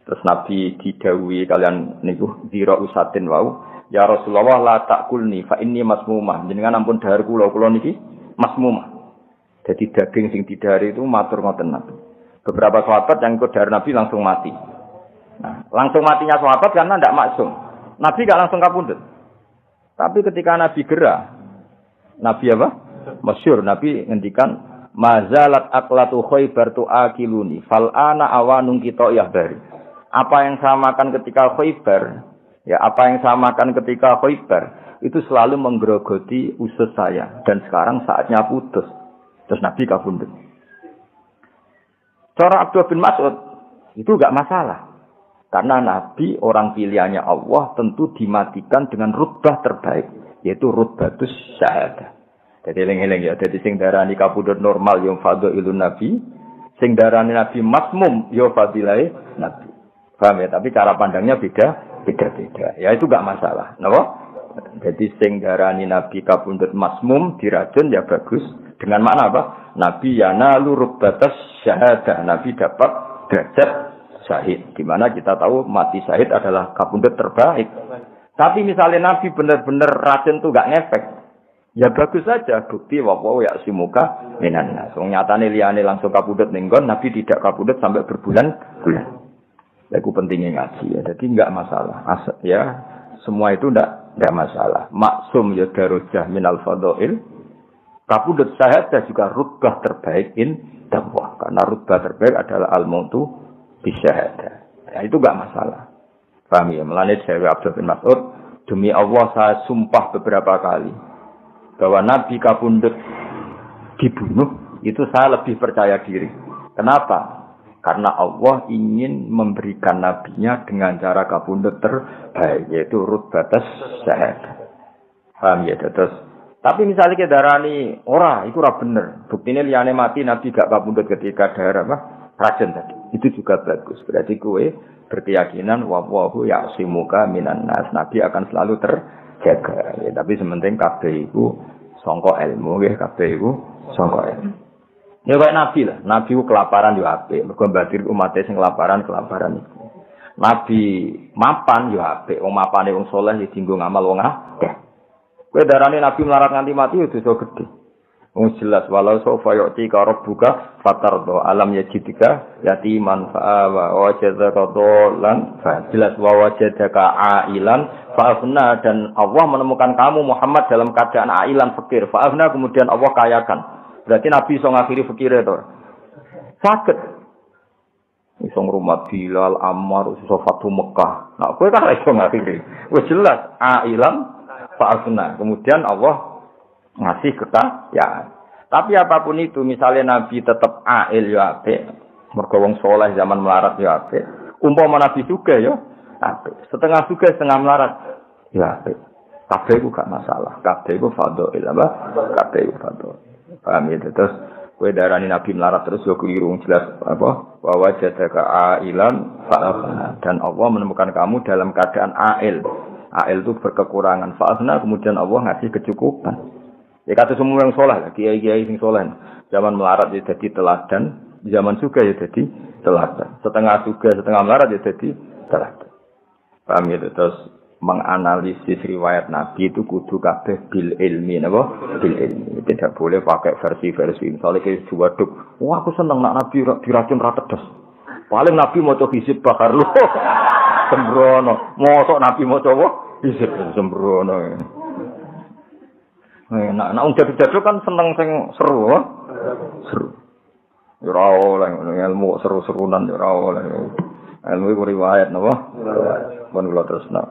Speaker 2: Terus Nabi didhawuhi kalian niku dira usatin wau, ya Rasulullah la takulni fa inni masmumah. Jenengan ampun dahar kula niki masmumah. Jadi daging sing didahari itu matur ngoten Nabi. Beberapa sahabat yang ikut dahar Nabi langsung mati. Nah, langsung matinya sahabat karena tidak maksum. Nabi enggak langsung kapundhut. Tapi ketika Nabi gerah, Nabi apa? Masyhur Nabi ngendikan mazalat aklatu Khaibar tu'akiluni fal ana awanung kita yahbari. Apa yang saya makan ketika Khaibar, itu selalu menggerogoti usus saya. Dan sekarang saatnya putus. Terus Nabi kabundut. Cara Abdullah bin Mas'ud, itu enggak masalah. Karena Nabi orang pilihannya Allah tentu dimatikan dengan rutbah terbaik. Yaitu rutbatus syahadah. Jadi eling-eling ya. Jadi sing darani kabundut normal yang fadhilun Nabi. Sing darani Nabi masmum ya fadilai Nabi. Paham ya? Tapi cara pandangnya beda-beda. Ya itu enggak masalah. Napa? Jadi sing darani Nabi kabundut masmum diracun ya bagus. Dengan makna apa? Nabi yanalu rutbatas syahadah. Nabi dapat derajat syahid. Di mana kita tahu mati syahid adalah kabundut terbaik. Tapi misalnya Nabi benar-benar racun itu enggak ngefek. Ya bagus saja. Bukti wawaw ya simuka minan. So nyatane liyane langsung kabundut ninggon. Nabi tidak kabundut sampai berbulan-bulan. Itu pentingnya ngaji ya. Jadi enggak masalah. Ya, semua itu enggak masalah. Maksum ya darujah minal fadhail. Kabudut syahadah juga rutbah terbaik dakwah. Karena rutbah terbaik adalah al-mautu bisyahadah. Ya, itu enggak masalah. Paham ya? Mulane Syekh Abdul bin Mas'ud, demi Allah saya sumpah beberapa kali bahwa Nabi kabundut dibunuh, itu saya lebih percaya diri. Kenapa? Karena Allah ingin memberikan nabinya dengan cara kabundut terbaik, yaitu rutbatas syahadah. Paham ya? Terus, tapi misalnya kita darani itu ora bener. Buktinya liyane mati Nabi gak kabundut ketika dahar racun tadi. Itu juga bagus. Berarti kowe berkeyakinan wallahu ya'simuka minan nas. Nabi akan selalu terjaga. Ya, tapi sementing kabeh iku sangka ilmu nggih, kabeh iku sangka ilmu. Ya kayak Nabi lah, Nabi ku kelaparan yo apik, mergo mbadir umat sing kelaparan iku. Nabi mapan yo apik, wong mapane wong saleh dienggo ngamal wong akeh. Kowe darane Nabi melarat nganti mati yo dosa gedhe. Wong jelas walau sofa yu'ti ka rabbuka fatardo alam yajidika yatiman fa wajadaka dolan fa jelas wa wajadaka ailan fa afna, dan Allah menemukan kamu Muhammad dalam keadaan ailan fakir. Fa afna, kemudian Allah kayakan. Berarti Nabi iso ngakhiri fikire to. Saged. Iso ngrumat Bilal, Ammar, iso Fatu Mekah. Nah, kowe kan iso ngakhiri. Wis jelas ailan fa'asna. Kemudian Allah ngasih kekayaan. Tapi apapun itu, misalnya Nabi tetap ail ya apik. Mergo wong saleh zaman melarat ya apik. Umpama Nabi sugih ya apik. Setengah sugih, setengah melarat ya apik. Kabeh iku gak masalah. Kabeh iku fadhil apa? Kabeh iku fadhil. Paham ya? Terus kowe darani Nabi melarat terus yo keliru, jelas apa? Wa wajadaka ailan fa'afna, dan Allah menemukan kamu dalam keadaan ail. Ail itu berkekurangan. Fa'afna, kemudian Allah ngasih kecukupan. Ya kata semua yang saleh, kiai-kiai sing saleh. Zaman melarat ya jadi teladan, zaman sugih ya jadi teladan. Setengah sugih, setengah melarat ya jadi teladan. Paham ya? Terus menganalisis riwayat Nabi itu kudu kabeh bil ilmi, napa? Bil ilmi. Tidak boleh pakai versi-versi. Misalnya kayak juwaduk, wah aku seneng nak Nabi diracun ra tedes. Paling Nabi maca hizib bakar lu. Sembrono. Mosok Nabi maca apa? Bisa sembrono. Nah, wong jadul-jadul kan seneng sing seru, seru. Ya ora oleh ilmu seru-serunan ya ora oleh. Ilmu iku riwayat napa? Mun kula tresna.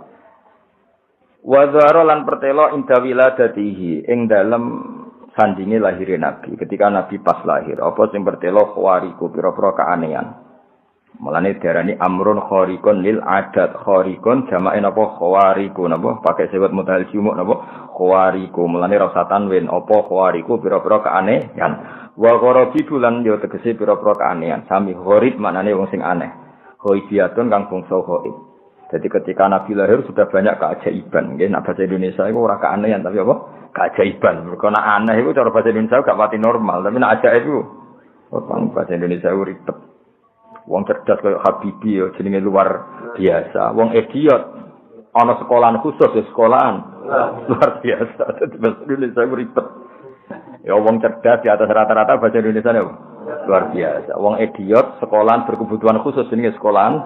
Speaker 2: Wa zara lan pertelo inda wiladatihi ing dalem sandinge lahire Nabi. Ketika Nabi pas lahir, apa sing pertelo khawariku pira-pira keanehan. Mulane diarani amrun khariqun lil adat. Khariqun jamake napa khawariku napa pakai sebut mudhal jumuk napa khawariku. Mulane rasa tanwin apa khawariku pira-pira keanehan. Wa gharabidu lan yo tegese pira-pira keanehan. Sami gharib maknane wong sing aneh. Ghaibiyatun kang bangsa ghaib. Jadi ketika Nabi lahir sudah banyak keajaiban. Nggih nek bahasa Indonesia iku ora keanehan tapi apa? Keajaiban. Mergo nek aneh iku cara bahasa Indonesia gak pati normal, tapi nek ajaib iku bahasa Indonesia iku ribet. Wong cerdas kaya Habibie ya jenenge luar biasa. Wong idiot ana sekolahan khusus ya sekolahan luar biasa. Dadi bahasa Indonesia ribet. Ya wong cerdas di atas rata-rata bahasa Indonesia ya luar biasa. Wong idiot sekolahan berkebutuhan khusus jenenge sekolahan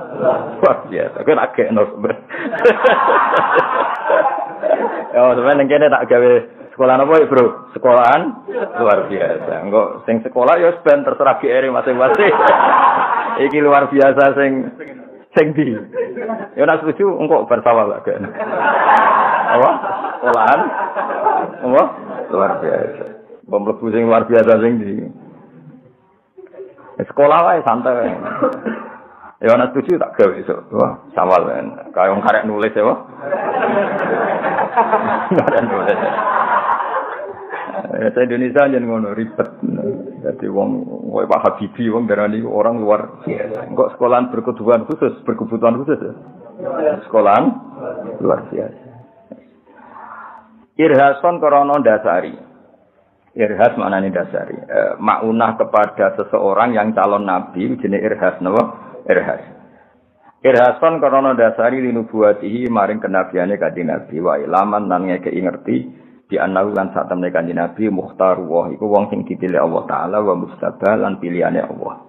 Speaker 2: luar biasa. Kan agekno. Ya sampeyan kene tak gawe sekolah apa ya, Bro? Sekolahan luar biasa. Engko sing sekolah ya ben terserah GR masing-masing. Iki luar biasa sing di. Ya nek setuju engko bersawal lak. Apa? Sekolahan. Apa? Luar biasa. Mlebu sing luar biasa sing di. Sekolah wae santai. Ya nek setuju tak gawe iso. Wah, sawal kan. Kaya wong karek nulis ya, Pak. Karek nulis. Ya Indonesia jan ngono ribet. Dadi wong koyo Pak Habibie wong darani orang luar biasa. Kok sekolahan berkebutuhan khusus ya. Sekolahan luar biasa. Irhason krana dasari. Irhas maknane dasari. Maunah kepada seseorang yang calon nabi jenenge irhas napa? Irhas. Irhason krana dasari linubuwatihi maring kenabiane kanjeng Nabi wa ilaman lan ngekeki ngerti di anawi lan sak temne kanjeng Nabi mukhtarullah iku wong sing dipilih Allah taala wa mustabah lan pilihane Allah.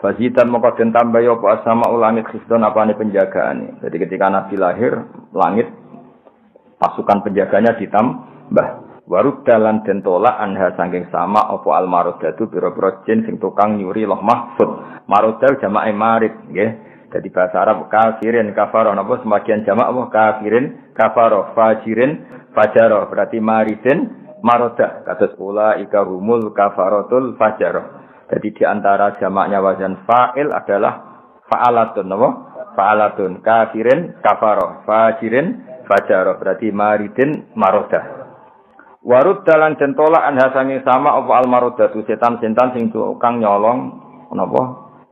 Speaker 2: Fazitan moko den tambah apa asma ulangit khusdon apane penjagaane. Jadi ketika Nabi lahir langit pasukan penjaganya ditambah. Warud dalan den tolak anha saking sama apa almarodatu pira-pira jin sing tukang nyuri loh mahfud. Marodal jamae marid nggih. Jadi bahasa Arab kafirin kafaro napa semakian jamak apa kafirin kafaro fajirin fajaro berarti maridin maroda kados ulaika humul kafaratul fajaro. Jadi di antara jamaknya wazan fa'il adalah fa'alatun napa fa'alatun kafirin kafaro fajirin fajaro berarti maridin maroda. Warud dalan centola anha sange sama apa almarodatu setan-setan sing tukang nyolong napa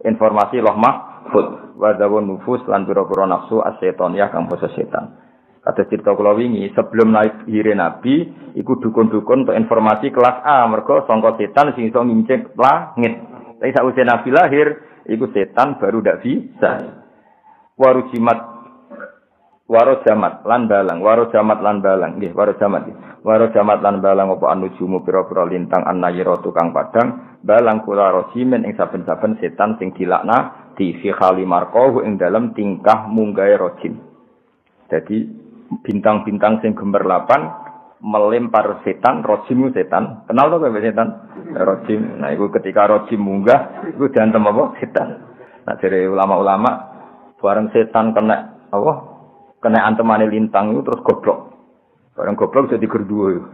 Speaker 2: informasi loh mahfud wa dawun nufus lan pira-pira nafsu as-setan ya kang basa setan. Kados cerita kula wingi sebelum lahire Nabi iku dukun-dukun untuk informasi kelas A mergo sangka setan sing iso ngincik langit. Tapi sakwise Nabi lahir iku setan baru ndak bisa. Warojamat lan balang nggih warojamat lan balang apa anujumu pira-pira lintang annayira tukang padang balang kula rojimen ing saben-saben setan sing dilakna di fi khali marqahu ing dalam tingkah munggahe rojim. Jadi bintang-bintang sing gemerlapan melempar setan, rojimu setan. Kenal to kowe setan? Rojim. Nah iku ketika rojim munggah iku diantem apa? Setan. Nah dari ulama-ulama bareng setan kena apa? Kena antemane lintang itu terus goblok. Barang goblok jadi gerduwo itu.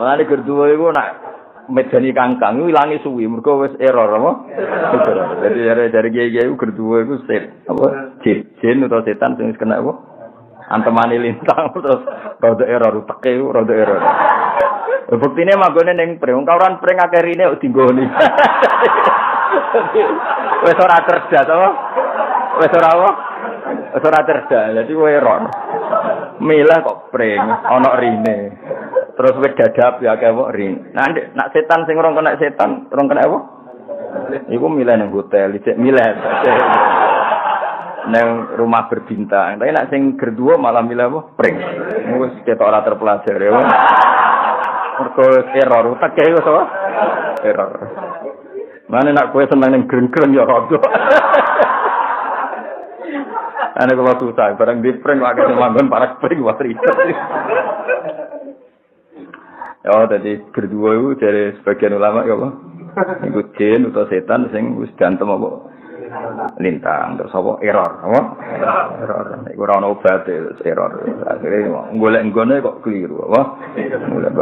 Speaker 2: Malah gerduwo itu nak medani kangkang itu ilangi suwi. Mereka wis error apa? Jadi dari kiai-kiai itu gerduwo itu jin atau setan yang kena apa? Antemane lintang terus rada error. Teke itu rada error. Buktine manggone ning preng. Kauran preng akeh rine dinggoni. Wis ora cerdas apa? Wis ora apa? Ora cerdas, jadi kowe error. Milah kok pring, ana rine. Terus wis dadap ya akeh kok rin. Nah, nak setan sing ora kena setan, ora kena apa? Iku milah nang hotel, dicek milah. Nang rumah berbintang. Tapi nak sing gerduwo malah milah apa? Pring. Wis ketok ora terpelajar ya. Mergo error, tak kaya wis apa? Error. Mana nak kowe seneng ning greng-greng ya rada. Ana kula susah barang di pring lak manggon para pring wae ribet. Ya tadi berdua itu dari sebagian ulama ya Allah. Iku jin atau setan sing wis gantem apa lintang terus apa error apa error iku ora ono obate error akhire golek nggone kok keliru apa golek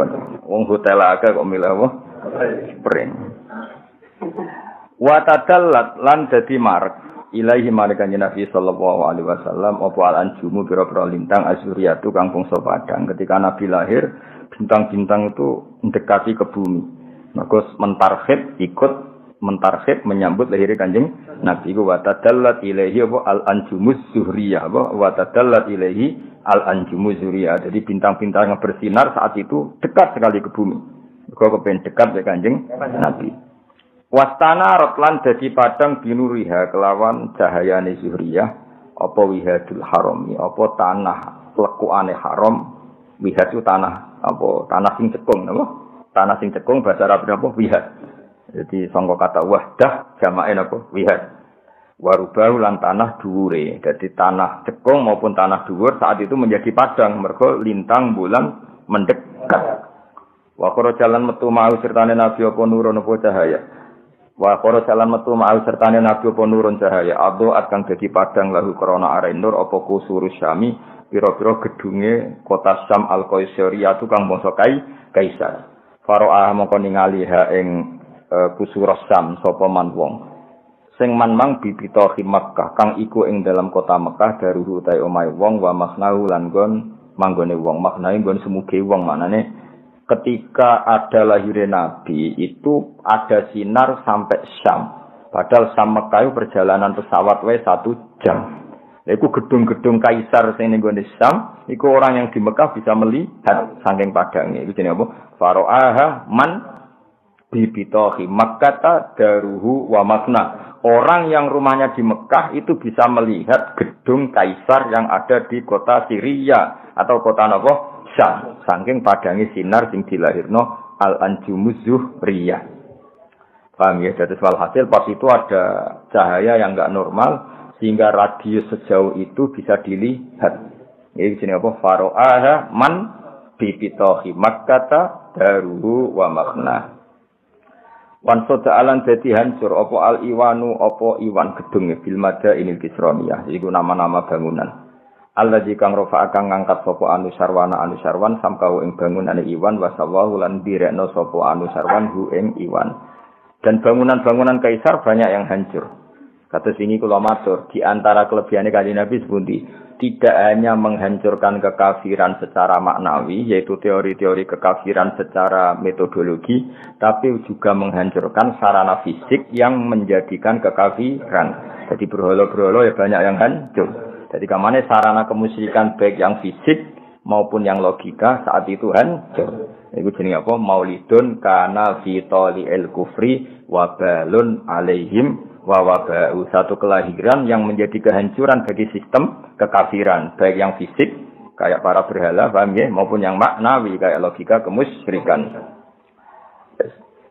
Speaker 2: wong hotel akeh kok milih apa spring wa tadallat lan dadi marek ilahi mareka Nabi sallallahu alaihi wasallam apa al-anjumu pira-pira lintang asyuriyatu kang bangsa padang ketika Nabi lahir bintang-bintang itu mendekati ke bumi maka mentarhib menyambut lahirnya Kanjeng Nabi wa tadallat ilaihi al-anjumuz zuhriyah wa tadallat ilaihi al-anjumuz zuhriyah. Jadi bintang-bintang yang bersinar saat itu dekat sekali ke bumi. Kok kepen dekat ke Kanjeng Nabi. Wastana rotlan dadi padang binuriha kelawan cahayane zuhriyah apa wihadul harami apa tanah lekukane haram wihad itu tanah sing cekung napa tanah sing cekung bahasa Arab apa wihad. Jadi sangka kata wahdah jamake napa wihad. Warubau lan tanah dhuwure. Jadi tanah cekung maupun tanah dhuwur saat itu menjadi padang mergo lintang bulan mendekat. Wa qara jalan metu mau sertane nabi apa nurun apa cahaya. Wa qara jalan metu mau sertane nabi apa nurun cahaya. Ado akan dadi padang lahu krana are nur apa kusurus syami pira-pira gedunge kota Syam al-Qaisariyah tukang bangsa Kaisar. Faro'ah mongko ningali ha ing kusuros Syam sapa man wong sing man mang bibita Makkah kang iku ing dalam kota Mekah daruhu ta omahe wong wa maknahu lan gon manggone wong maknane gon semuge wong manane ketika ada lahirnya Nabi itu ada sinar sampai Syam padahal Syam Mekah perjalanan pesawat wae 1 jam. Iku gedung-gedung kaisar sing ning gone Syam iku orang yang di Mekah bisa melihat saking padange iku jenenge apa faro'aha man bibitohi Makkata daruhu wa makna. Orang yang rumahnya di Mekah itu bisa melihat gedung kaisar yang ada di kota Syria atau kota napa Syam saking padangi sinar sing dilahirno al-anjumuz zuhriyah. Paham ya? Jadi walhasil pas itu ada cahaya yang enggak normal sehingga radius sejauh itu bisa dilihat. Ini jenenge apa? Faro'aha man bibitohi Makkata daruhu wa makna. Wan sodaalan dadi hancur apa al iwanu apa iwan gedung bil mada inil kisroniyah iku nama-nama bangunan alladzi kang rafa kang ngangkat sapa anu sarwan samkahu ing bangunane iwan wasawahu lan direkno sapa anu sarwan hu ing iwan dan bangunan-bangunan kaisar banyak yang hancur kata sini kula matur di antara kelebihane Kanjeng Nabi sepundi tidak hanya menghancurkan kekafiran secara maknawi, yaitu teori-teori kekafiran secara metodologi, tapi juga menghancurkan sarana fisik yang menjadikan kekafiran. Jadi berhala-berhala ya banyak yang hancur. Jadi kemana sarana kemusyrikan baik yang fisik maupun yang logika saat itu hancur. Itu jenenge apa? Maulidun kana fi tali'il kufri wa balun alaihim wawabau satu kelahiran yang menjadi kehancuran bagi sistem kekafiran baik yang fisik kayak para berhala paham ya maupun yang maknawi kayak logika kemusyrikan.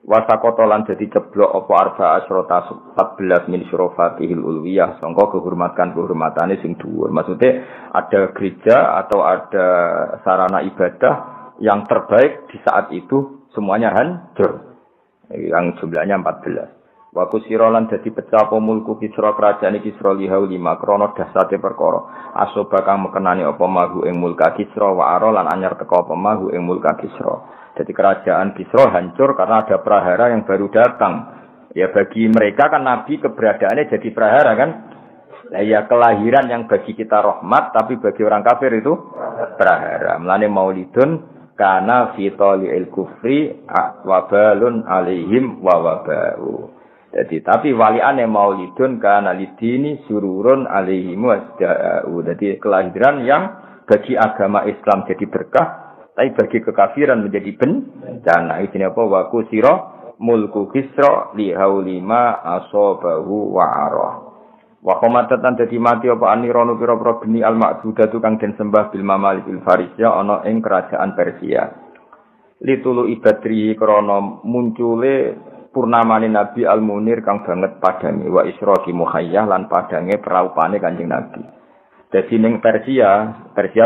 Speaker 2: Wasakotolan jadi ceblok apa arba asrota 14 min syurofatihil ulwiyah sangka kehormatane sing dhuwur. Maksudnya ada gereja atau ada sarana ibadah yang terbaik di saat itu semuanya hancur. Yang jumlahnya 14. Wa kusira lan dadi pecah apa mulku Kisra kerajaan Kisra lihau 5 krana dasate perkara asoba kang mekenani apa mahu ing mulka Kisra wa ara lan anyar teka apa mahu ing mulka Kisra. Jadi kerajaan Kisra hancur karena ada prahara yang baru datang. Ya bagi mereka kan Nabi keberadaannya jadi prahara kan. Nah, ya kelahiran yang bagi kita rahmat tapi bagi orang kafir itu prahara. Mulane maulidun kana fi tali'il kufri wa balun alaihim wa wabau. Jadi tapi waliane maulidun kana lidini sururun alaihim wasda'u. Jadi kelahiran yang bagi agama Islam jadi berkah, tapi bagi kekafiran menjadi bencana. Ini apa? Wa kusira mulku Kisra li haulima asabahu wa ara. Wa qamatatan dadi mati apa anirono pira-pira geni al-ma'budatu kang den sembah bil mamalikil farisya ana ing kerajaan Persia. Litulu ibadri krana muncule purnamane Nabi Al-Munir kang banget padange wa isyraqi muhayyah lan padange praupane Kanjeng Nabi. Dadi ning Persia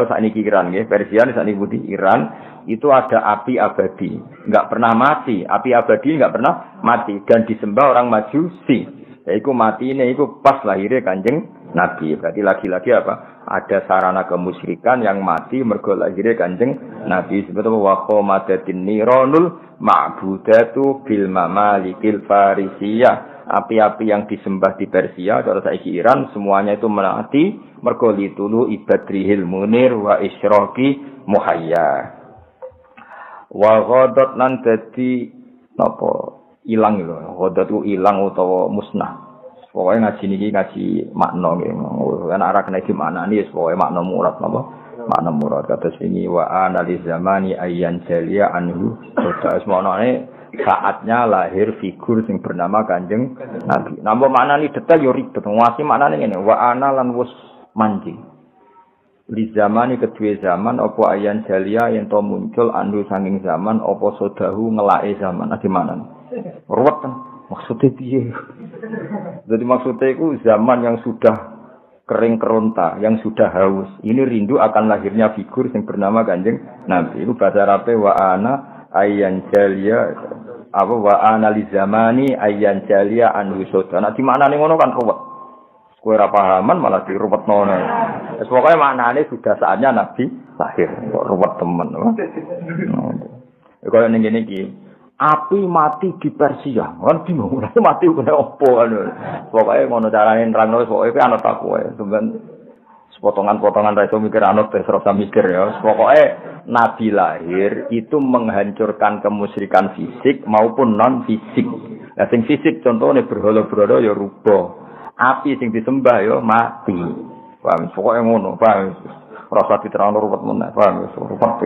Speaker 2: sakniki Iran nggih, Persia sakniki Iran itu ada api abadi, enggak pernah mati. Api abadi enggak pernah mati dan disembah orang Majusi. Yaiku matine iku pas lahirnya Kanjeng Nabi. Berarti lagi-lagi apa? Ada sarana kemusyrikan yang mati mergo lahirnya Kanjeng Nabi. Sebetulnya wa qamadatin niranul ma'budatu bil mamalikil farisiyah. Api-api yang disembah di Persia atau saiki Iran semuanya itu mati mergo litulu ibadrihil munir wa isyraqi muhayya. Wa ghadat lan dadi napa ilang lho. Ghadat ku ilang utawa musnah. Pokoke ngaji niki ngaji makna nggih. Kan ora kena iki maknane wis pokoke makna murad napa? Makna murad kados ini wa analiz zamani ayyan jalia anhu. Terus maknane saatnya lahir figur sing bernama Kanjeng Nabi. Napa maknane detail yo ribet. Wasi maknane ngene, wa ana lan wis mancing. Di zamani kedua zaman apa ayan jalia yang to muncul andu sanging zaman apa sodahu ngelake zaman adi mana ruwet maksudnya piye jadi maksudnya itu zaman yang sudah kering keronta yang sudah haus ini rindu akan lahirnya figur yang bernama Kanjeng Nabi itu bahasa Arabe wa ana ayan jalia apa wa ana li zamani ayan jalia andu sodahu di mana nih ngono kan ruwet kowe ora pahaman malah dirupetno. Wis pokoke maknane sudah saatnya Nabi lahir. Kok ruwet temen. Kaya ning ngene iki, api mati di Persia. Kan bingung, mati kena opo kan. Pokoke ngono carane nerangno pokoke ana tak kowe. Sampeyan potongan-potongan ra iso mikir anut terus ora mikir ya. Pokoke Nabi lahir itu menghancurkan kemusyrikan fisik maupun non fisik. Nah sing fisik contohnya berhala-berhala ya rubah. Api sing disembah yo mati. Paham? Pokoke ngono, paham? Rasa diterangno ruwet men, paham? Ruwet.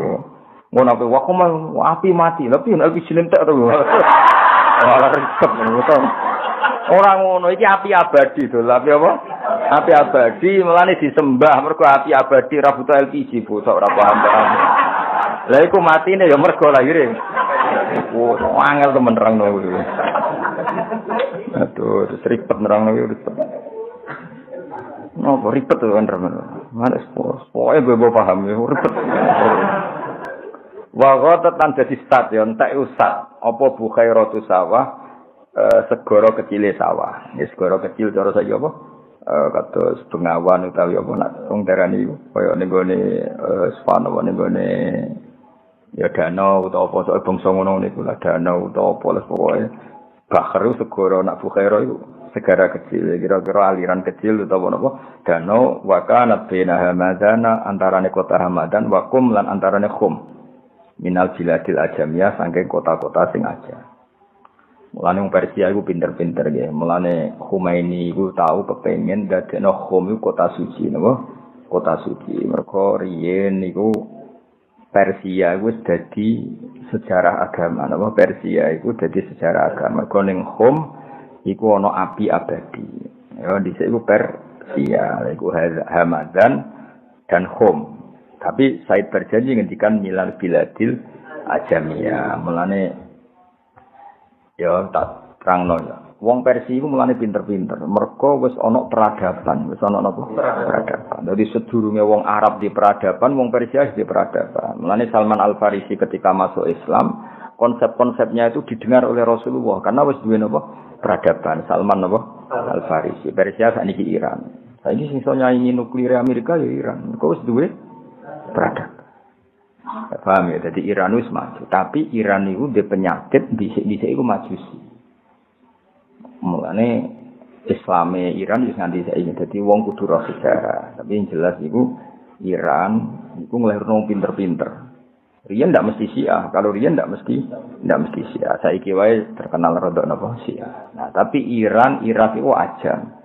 Speaker 2: Ngono ape api mati, tapi nek iki jilentek to. Ora ribet ngono. Ora ngono, iki api abadi to. Api apa? Api abadi melane disembah mergo api abadi ra butuh LPG, bocah ora paham. Lah iku matine ya mergo lahire. Oh, angel temen nerangno kuwi. Aduh, ribet nerangno kuwi ribet. Nopo ribet to kan nerangno. Mana pokoke bebo paham ya ribet. Wa ghadatan dadi stadion tak usah. Apa bukhairatu sawah segara kecile sawah. Ya segara kecil cara saya apa? Kados Bengawan utawi apa nak wong darani kaya ning gone Spano ning gone ya danau utawa apa sok bangsa ngono niku lah danau utawa apa les pokoke bahru segara nak bukhaira iku segara kecil kira-kira aliran kecil utawa apa danau wa kana baina hamadana antarane kota Hamadan wa kum lan antarane khum minal biladil ajamiyah saking kota-kota sing aja. Mulane wong Persia iku pinter-pinter nggih. Mulane Khomeini iku tau kepengin dadekno Khom iku kota suci napa? Kota suci. Mergo riyen niku Persia iku dadi sejarah agama napa? Persia iku dadi sejarah agama. Mergo ning Khom iku ana api abadi. Ya dhisik iku Persia, iku Hamadan dan Khom. Tapi Said berjanji ngendikan milal biladil ajamiyah. Mulane ya tak terangno ya. Wong Persia iku mulane pinter-pinter. Mergo wis ana peradaban, wis ana napa? Peradaban. Dadi sedurunge wong Arab di peradaban, wong Persia di peradaban. Mulane Salman Al-Farisi ketika masuk Islam, konsep-konsepnya itu didengar oleh Rasulullah karena wis duwe napa? Peradaban. Salman napa? Al-Farisi. Persia sakniki Iran. Saiki sing iso nyaingi nuklir Amerika ya Iran. Kok wis duwe peradaban. Paham ya, jadi Iran wis maju. Tapi Iran itu dia penyakit, dhisik-dhisik iku majusi. Mulane Islame Iran wis nganti saiki. Dadi wong kudu roh sejarah. Tapi yang jelas iku Iran iku nglahirno pinter-pinter. Riyen ndak mesti Syiah. Kalau riyen ndak mesti Syiah. Saiki wae terkenal rodok napa Syiah. Nah, tapi Iran, Irak iku ajam.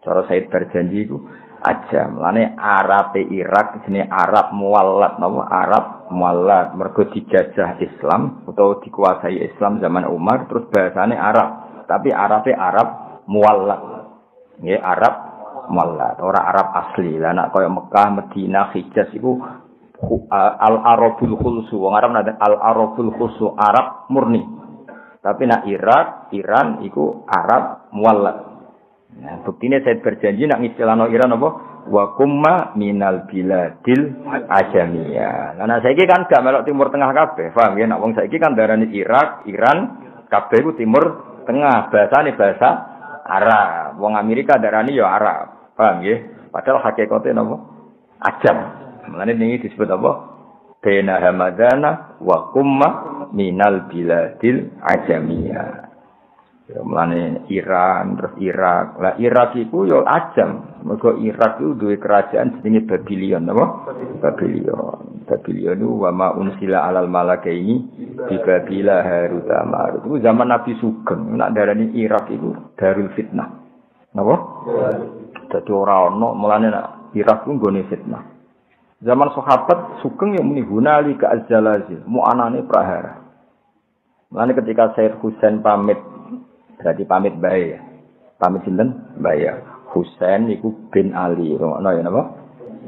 Speaker 2: Cara Said berjanji iku ajam. Mulane Arabe Irak jenenge Arab Muwallat napa? Arab Muwallat mergo dijajah Islam utawa dikuasai Islam zaman Umar terus bahasane Arab. Tapi Arabe Arab Muwallat. Nggih Arab Muwallat, ora Arab asli. Lah nek kaya Mekah, Madinah, Hijaz iku Al-Arabul Khulsu. Wong Arab nate Al-Arabul Khulsu, Arab murni. Tapi nak Irak, Iran iku Arab muwallad. Nah, buktine saya berjanji nak ngistilahno Iran apa? Wa kumma minal biladil ajamiyah. Lah nek saiki kan gak melok Timur Tengah kabeh, paham ya? Nek wong saiki kan darani Irak, Iran, kabeh iku Timur Tengah, bahasane bahasa Arab. Wong Amerika darani ya Arab, paham ya? Padahal hakikate napa? Ajam. Mulane niki disebut apa? Baina hamadana wa kumma minal biladil ajamiyah. Ya, mulane Iran terus Irak. Lah Irak iku yo ajam. Mergo Irak iku duwe kerajaan jenenge Babylon, apa? Babylon. Babylon itu wa ma unsila alal malakaini bi Babila Harut Marut. Itu zaman Nabi Sugeng. Nak darani Irak iku darul fitnah. Napa? Dadi ora ono mulane nak Irak ku nggone fitnah. Zaman sahabat Sugeng yang muni hunali ka azzalazil, mu anane prahara. Mulane ketika Said Husain pamit berarti pamit bae ya. Pamit sinten? Bae ya. Husain iku bin Ali, ngono ya napa?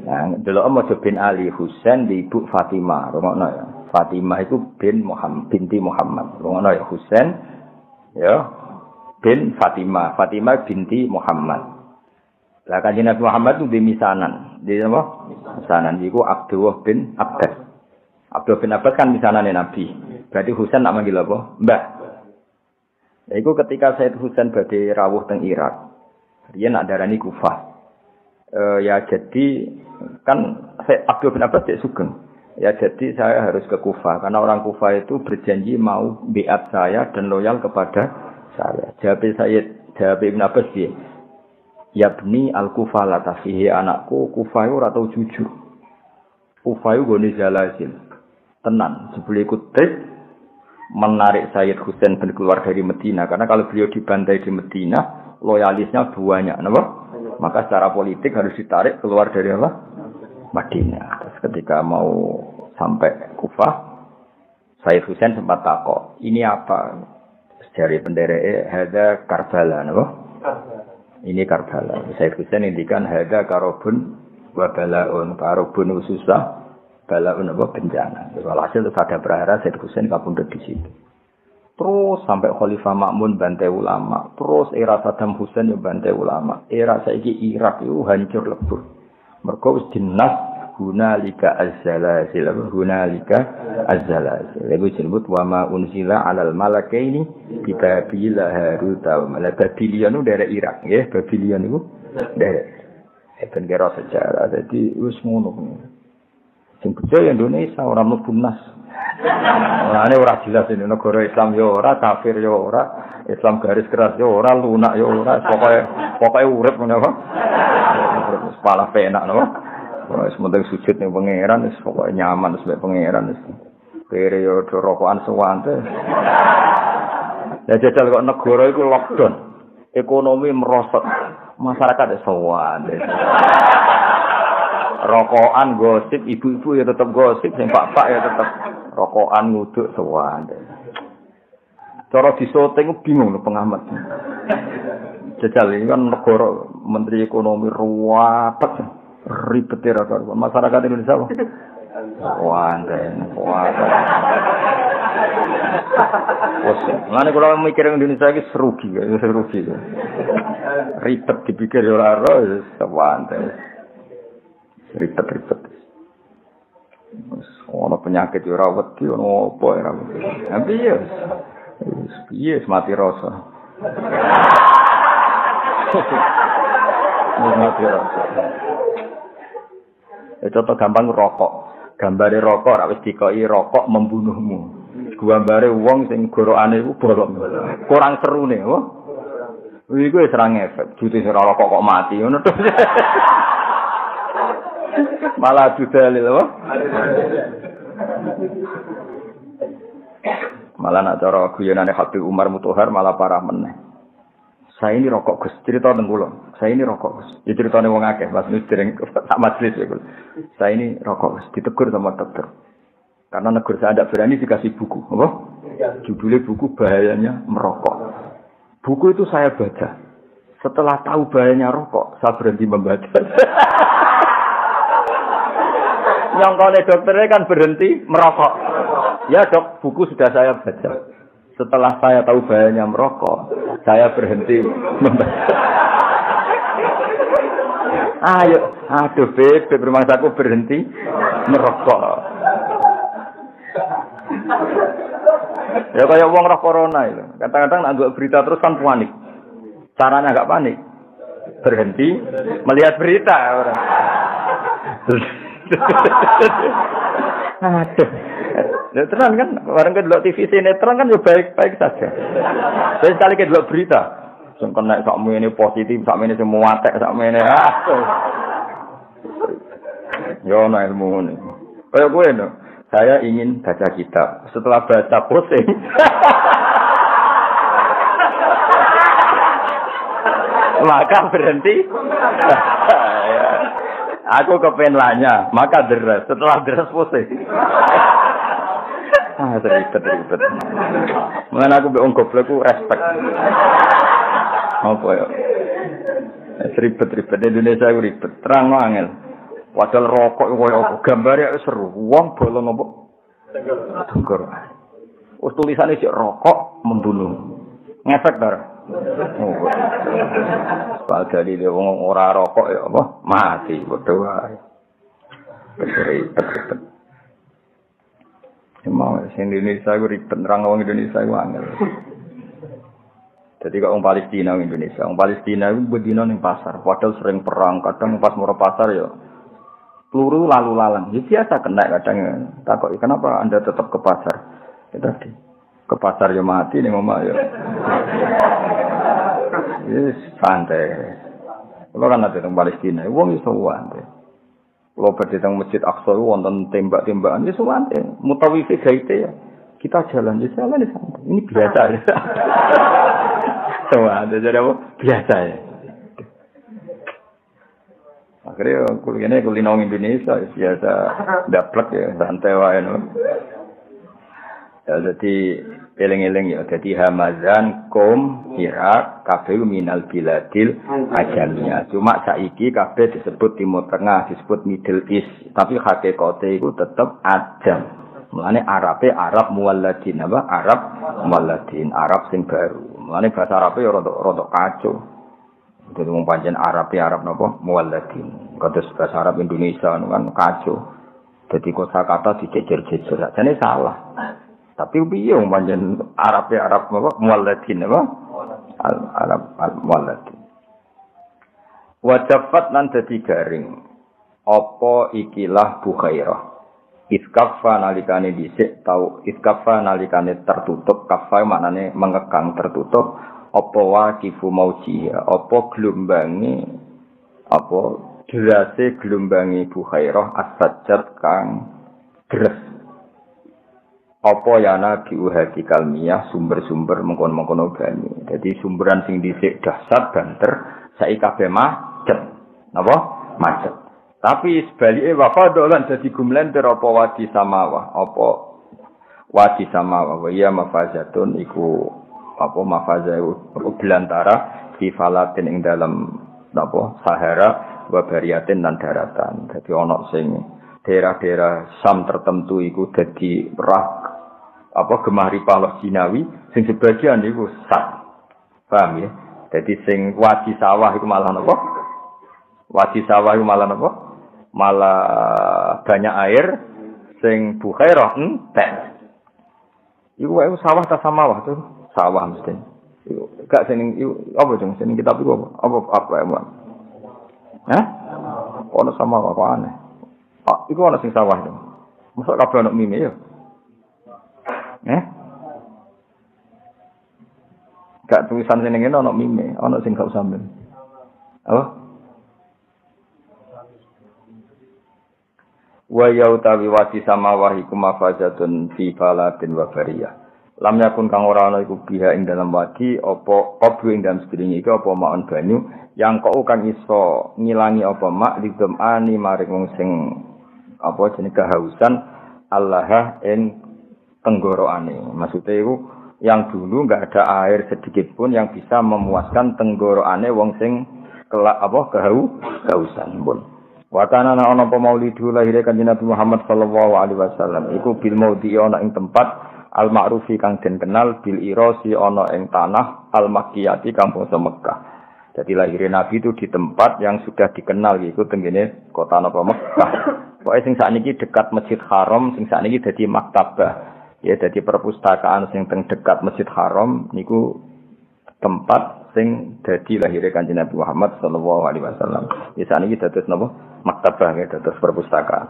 Speaker 2: Nah, delok aja bin Ali, Husain di ibu Fatimah, ngono ya. Fatimah iku bin Muhammad, binti Muhammad. Ngono ya Husain ya bin Fatimah, Fatimah binti Muhammad. Lah kanjeng Nabi Muhammad itu di misanan. Di napa? Misanan iku Abdullah bin Abbas. Abdullah bin Abbas kan misanane Nabi. Berarti Husain nak manggil apa? Mbah. Iku ketika Said Husain badhe rawuh teng Irak. Riyen nak darani Kufah. Ya jadi kan Abdul bin Abbas cek Sugeng. Ya jadi saya harus ke Kufah karena orang Kufah itu berjanji mau biat saya dan loyal kepada saya. Jawab Ibn Abbas dia. Yabni al-Kufah la tafihi anakku Kufah ora tau jujur. Kufah gone zalazil. Tenan sebelum ikut trik menarik Sayyid Husain bin keluar dari Medina karena kalau beliau dibantai di Medina loyalisnya banyak, kenapa? Maka secara politik harus ditarik keluar dari apa? Madinah. Terus ketika mau sampai Kufah, Sayyid Husain sempat takok, ini apa? Dari pendereke hada Karbala, kenapa? Ini Karbala. Sayyid Husain indikan hada karobun wa balaun, karobun susah. Balaun apa bencana. Walhasil terus ada prahara Said Husain kapundhut di situ. Terus sampai Khalifah Ma'mun bantai ulama. Terus era Saddam Hussein yang bantai ulama. Era saiki Irak itu hancur lebur. Mergo wis dinas hunalika az-zalazil. Hunalika az-zalazil. Iku disebut wa ma unsila 'alal malakaini bi Babila Harut Marut. Babylon itu daerah Irak, nggih. Babylon itu daerah. Ben kira sejarah. Dadi wis ngono. Sing percaya Indonesia ora mlebu nas. Orane ora jelas ini negara Islam yo ora, kafir yo ora, Islam garis keras yo ora, lunak yo ora, pokoke urip ngono apa. Kepala penak no. Wis mending sujud ning pangeran wis pokoke nyaman wis mek pangeran wis. Kere yo do rokokan suwante. Ya jajal kok negara iku lockdown. Ekonomi merosot. Masyarakat wis suwante. Rokokan gosip, ibu-ibu ya tetap gosip, sing pak-pak ya tetap rokokan nguduk sewande. Cara disoting bingung lho pengamat. Jajal ini kan negara menteri ekonomi ruwet, ribet ya masyarakat Indonesia. Wande. Lane kalau mikir Indonesia iki serugi. Ribet dipikir ora ora sewande. Ribet. Ono penyakit yo ora wedi ono apa ora. Tapi ya mati rasa. Mati rasa. Contoh gampang rokok. Gambare rokok ora wis dikoki rokok membunuhmu. Gambare wong sing gorokane iku bolong. Kurang serune, oh. Iku wis ora ngefek. Jute ora rokok kok mati ngono to. Malah dalil apa? Malah nak cara guyonane Habib Umar Mutahar malah parah meneh. Saya ini rokok Gus, cerita teng kula. Saya ini rokok Gus. Ya critane wong akeh, Mas dereng tak majelis ya, Gus. Saya ini rokok Gus, ditegur sama dokter. Karena negur saya tidak berani dikasih buku, apa? Judulnya buku bahayanya merokok. Buku itu saya baca. Setelah tahu bahayanya rokok, saya berhenti membaca. Yang kalau dokternya kan berhenti merokok. Ya dok, buku sudah saya baca. Setelah saya tahu bahayanya merokok, saya berhenti membaca. Aduh beb rumahku berhenti merokok. Ya kayak wong roh corona itu. Kadang-kadang nak berita terus kan panik. Caranya agak panik. Berhenti melihat berita orang. Aduh. Ya terang kan, orang kedua TV sinetron kan ya baik-baik saja. Saya sekali kedua berita, sing kena sakmu ini positif, sakmu ini semua tek, sakmu ini yo no ilmu ini. Kayak gue no, saya ingin baca kitab. Setelah baca pusing. Maka berhenti. Aku kepengen lanya, maka deres. Setelah deres pusing. Ribet. Mengenai aku beong goblok aku respect. Apa ya? Ribet Indonesia aku ribet. Terang angel. Padahal rokok koyo gambare seru. Wong bolong apa? Tenggor. Wis tulisane sik rokok membunuh. Ngefek bar. Oh. Padahal dia wong ora rokok ya apa? Mati padha wae. Ribet. Mau Indonesia itu ribet, orang orang Indonesia itu angel. Jadi kalau orang Palestina Indonesia, orang Palestina itu berdina di pasar, padahal sering perang, kadang pas mau pasar ya peluru lalu lalang. Ya biasa kena kadang. Takut kenapa Anda tetap ke pasar? Ya tadi ke pasar ya mati nih mama ya. Yes, santai. Kalau kan ada orang Palestina, uang itu santai. Kalau berdatang masjid Aqsa itu wonten tembak-tembakan ya suwante mutawifi gaite ya kita jalan di sana ini biasa ya suwante jadi apa biasa ya akhirnya kulino Indonesia biasa daplek ya santai wae no ya jadi eling-eling ya jadi Hamazan Irak kabeh minal biladil ajamiyah cuma saiki kabeh disebut Timur Tengah disebut Middle East tapi hakikate iku tetep ajam mulane Arabe Arab muwalladin apa Arab muwalladin Arab sing baru mulane bahasa Arabe ya rada kacau dadi wong pancen Arabe Arab napa muwalladin kados bahasa Arab Indonesia kan kacau dadi kosakata dijejer-jejer jane salah. Tapi piye wong pancen Arabe Arab apa muwalladin apa Arab al-muwalladin. Wajafat lan dadi garing. Apa ikilah Bukhairah. Iskaffa nalikane dhisik tau iskaffa nalikane tertutup kaffa maknane mengekang tertutup apa waqifu mauji apa glombangi apa derase glombangi Bukhairah as-sajjad kang deres. Apa ya nabi uhadi kalmiyah sumber-sumber mengkon-mengkono banyu. Jadi sumberan sing dhisik dahsyat banter saiki kabeh macet. Napa? Macet. Tapi sebalike wafadolan dadi gumlenter apa wadi samawah. Apa wadi samawah ya mafazatun iku apa mafazah belantara di falatin ing dalam napa Sahara wa bariatin lan daratan. Dadi ana sing daerah-daerah Sam tertentu iku dadi perah apa gemari Palestinawi sing sebagian niku sak. Paham ya? Jadi sing wadi sawah iku malah napa? Wadi sawah iku malah napa? Malah banyak air sing Bukhairah entek. Iku wae sawah ta samawah tuh. Sawah mesti. Iku gak sing apa jeng sing kitab iku apa ya, Mbak? Hah? Ono samawah kok aneh. Iku ono sing sawah itu. Mosok kabeh ono mime ya. Gak tulisan sing ngene ana mime, ana sing gak usah mime. Apa? Wa yautawi wati samawahi kumafazatun fi falatin wa bariyah. Lam yakun kang ora ana iku biha ing dalam wadi apa obru ing dalam sedringe iki apa maon banyu yang kok kang iso ngilangi apa mak lidum ani maring wong sing apa jenenge kehausan Allah ing tenggoroane. Maksudnya itu yang dulu enggak ada air sedikit pun yang bisa memuaskan tenggoroane wong sing kelak apa kehausan pun. Wa kana ana apa maulidu lahir kanjeng Nabi Muhammad sallallahu alaihi wasallam iku bil maudhi ana ing tempat al ma'rufi kang den kenal bil irasi ana ing tanah al makkiyati kang bangsa Mekah. Jadi lahir Nabi itu di tempat yang sudah dikenal yaitu tenggene kota napa Mekah. Pokoke sing sakniki dekat Masjid Haram, sing sakniki dadi maktabah. Ya dadi perpustakaan sing teng dekat Masjid Haram niku tempat sing dadi lahir Kanjeng Nabi Muhammad sallallahu alaihi wasallam. Ya sakniki dados napa maktabah ya dados perpustakaan.